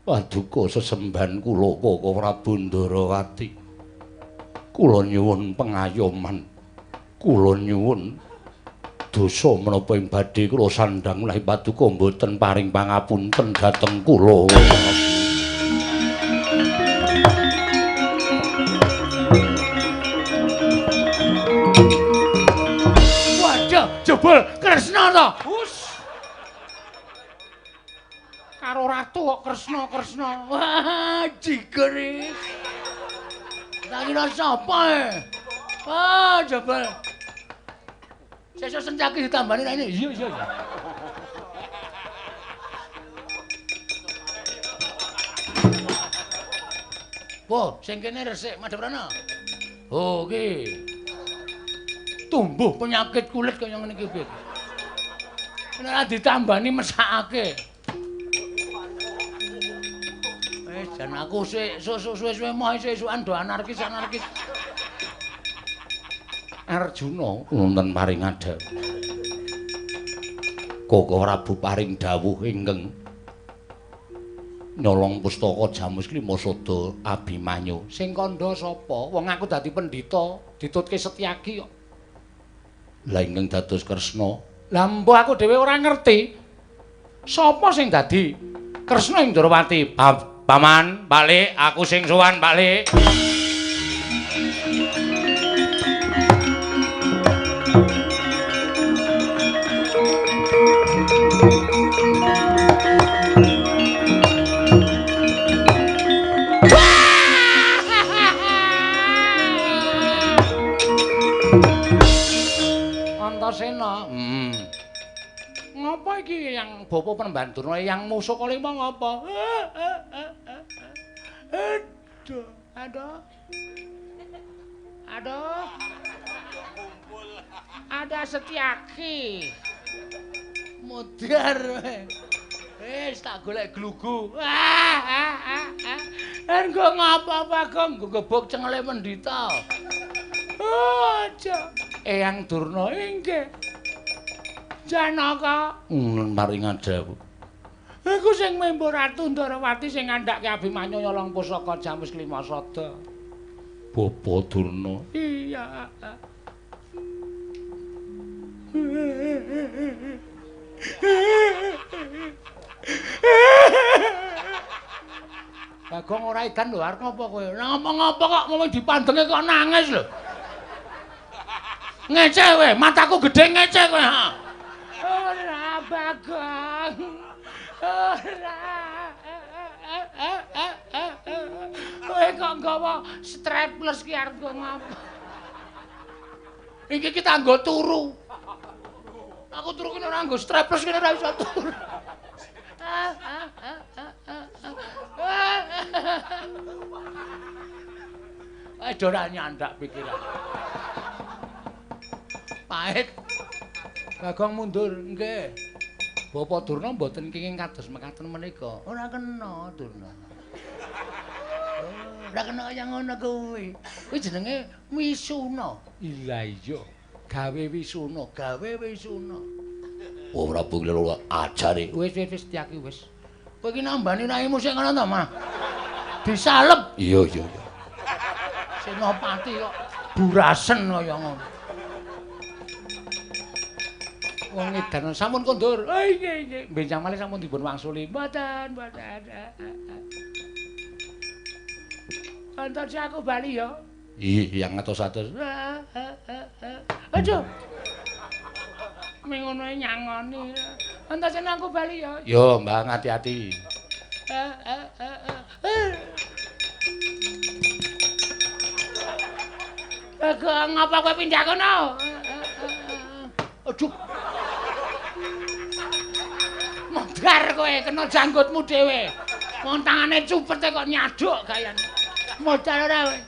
Paduka sesembahan kula Koko Prabu Ndarawati. Kula nyuwun pengayoman. Kula nyuwun dosa menapa ing badhe kula sandhang menawi paduka mboten paring pangapunten dhateng kula. Jebul Kresna to. Hus. Karo ratu kok Kresna. Wah, jigere. Tak kira sapa e? Ah, jebul. Sesuk Setyaki ditambani rene. Iya. Po, sing kene resik Madeprana. Oh, ki. Tumbuh penyakit kulit kaya ngene iki piye? Nek ditambani mesakake. Wis jan aku sik suwe-suwe moh sesukan do anarkis. Arjuna wonten paring adhawu. Koko Prabu paring dawuh ingkang nyolong pustaka Jamus Klimasada Abimanyu. Sing kandha sapa? Wong aku dadi pendhita, ditutke Setyaki kok. Lah ingkang dados Kresna. Lah mbok aku dhewe ora ngerti. Sapa sing dadi Kresna ing Ndarawati? Paman, balik aku sing sowan, balik. Antasena. Ngapa iki yang Eyang Bapa Pembandurna Eyang Musaka Lima ngapa? Aduh, aduh. Aduh. Ada Setyaki. Modar. Wis tak golek glugu. Engko ngapa Bagong gebuk cengele mendita. Aja. Eyang Durna inggih. Janaka maring adawu. Iku sing membo Ratu Ndarawati sing ngandhake Abimanyu nyolong pusaka Jamus Klimasada. Bapa Durna. Iya. Bagong ora edan lho arep ngopo kowe? Ngapa-ngapa kok mau dipandenge kok nangis lho. Ngece kowe, mataku gedhe ngece kowe, ha. Ora Bagong. Ora. Kowe kok nggawa strapless ki arep ngapa? Iki kita nggo turu. Aku turu kene ora nggo strapless kene ora iso turu. Aja ora nyandak pikiran. Pahit. Bagong mundur, nggih. Bapak Durna mboten kenging kados mekaten menika. Ora kena, Durna. Ora kena kaya ngono kuwi. Kuwi jenenge Wisuna. Iya iya. Gawe Wisuna, gawe Wisuna. Oh, Prabu Loro ajare. Wis Setyaki wis. Kowe iki nambani raimu sing ngono ta, Mas? Disalep. Iya iya iya. Senopati kok burasen kaya ngono. Wong edan sampun kondur. Oh nggih nggih. Benjang malih sampun dipun wangsuli. Mboten, mboten. Antar aku bali ya. Iya, yang atus-atus. Aduh. Mengono nyangoni. Antar aku bali ya. Yo, Mbak, hati-hati. Ngapa kowe pindah kono? Aduh. Modar kowe kena janggutmu dhewe. Wong tangane cupete kok nyaduk gayane. Modar ora kowe.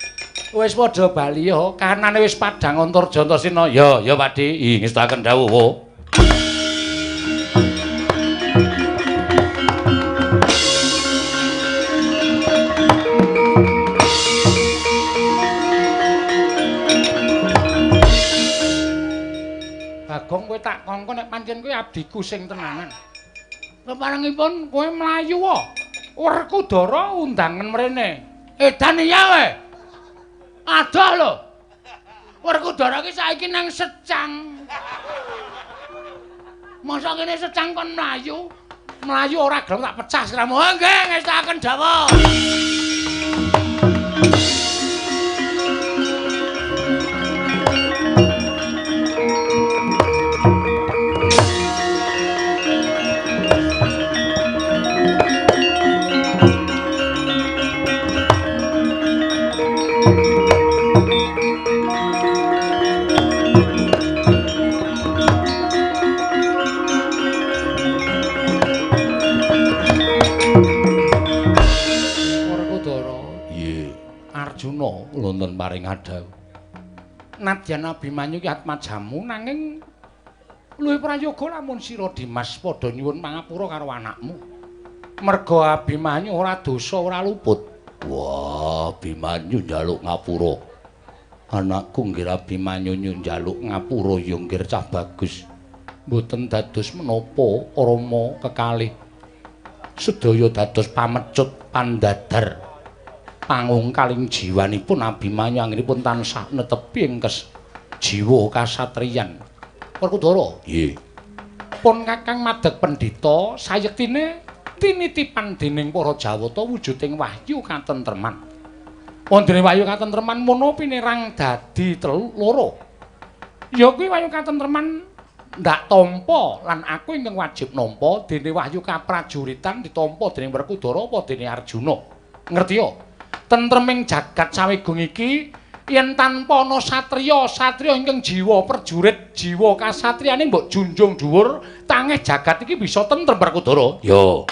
Wis padha bali ya, kanane wis padhang Antarja Antasena. Ya, ya Pakde, ngestaken dawuh. Bagong kowe tak kongkon nek pancen kowe abdiku sing tenanan. Keparengipun kowe mlayu wae. Werkudara undangan mrene. Edan iya wae. Adoh lho. Werkudara ki saiki nang Secang. Masa kene Secang kon mlayu? Mlayu ora gelem tak pecah siramu. Nggih, ngestaken dawuh. Arjuna wonten paring adhawu. Nadyan Abimanyu ki atmajamu nanging luwih prayoga lamun sira Dimas padha nyuwun pangapura karo anakmu. Merga Abimanyu ora dosa ora luput. Wah, Abimanyu njaluk ngapura. Anakku nggih Abimanyu njaluk ngapura ya nggih cah bagus. Mboten dados menapa Rama kekalih. Sedaya dados pamecut pandadar. Pangungkaling jiwanipun Abimanyu anggenipun tansah netepi ing jiwa kasatriyan. Werkudara, nggih. Pun Kakang Madeg Pendhita sayektine tinitipan dening para Jawata wujuding wahyu katentreman. Wondene wahyu katentreman mono pinirang dadi loro. Ya kuwi wahyu katentreman ndak tampa lan aku ingkang wajib nampa dene wahyu kaprajuritan ditampa dening Werkudara apa dene Arjuna. Ngerti ya? Tentreming jagat sawigung iki yen tanpa ana satriya ingkang jiwa prajurit, jiwa kasatriyane mbok junjung dhuwur, tangih jagat iki bisa tentrem Werkudara. Yo.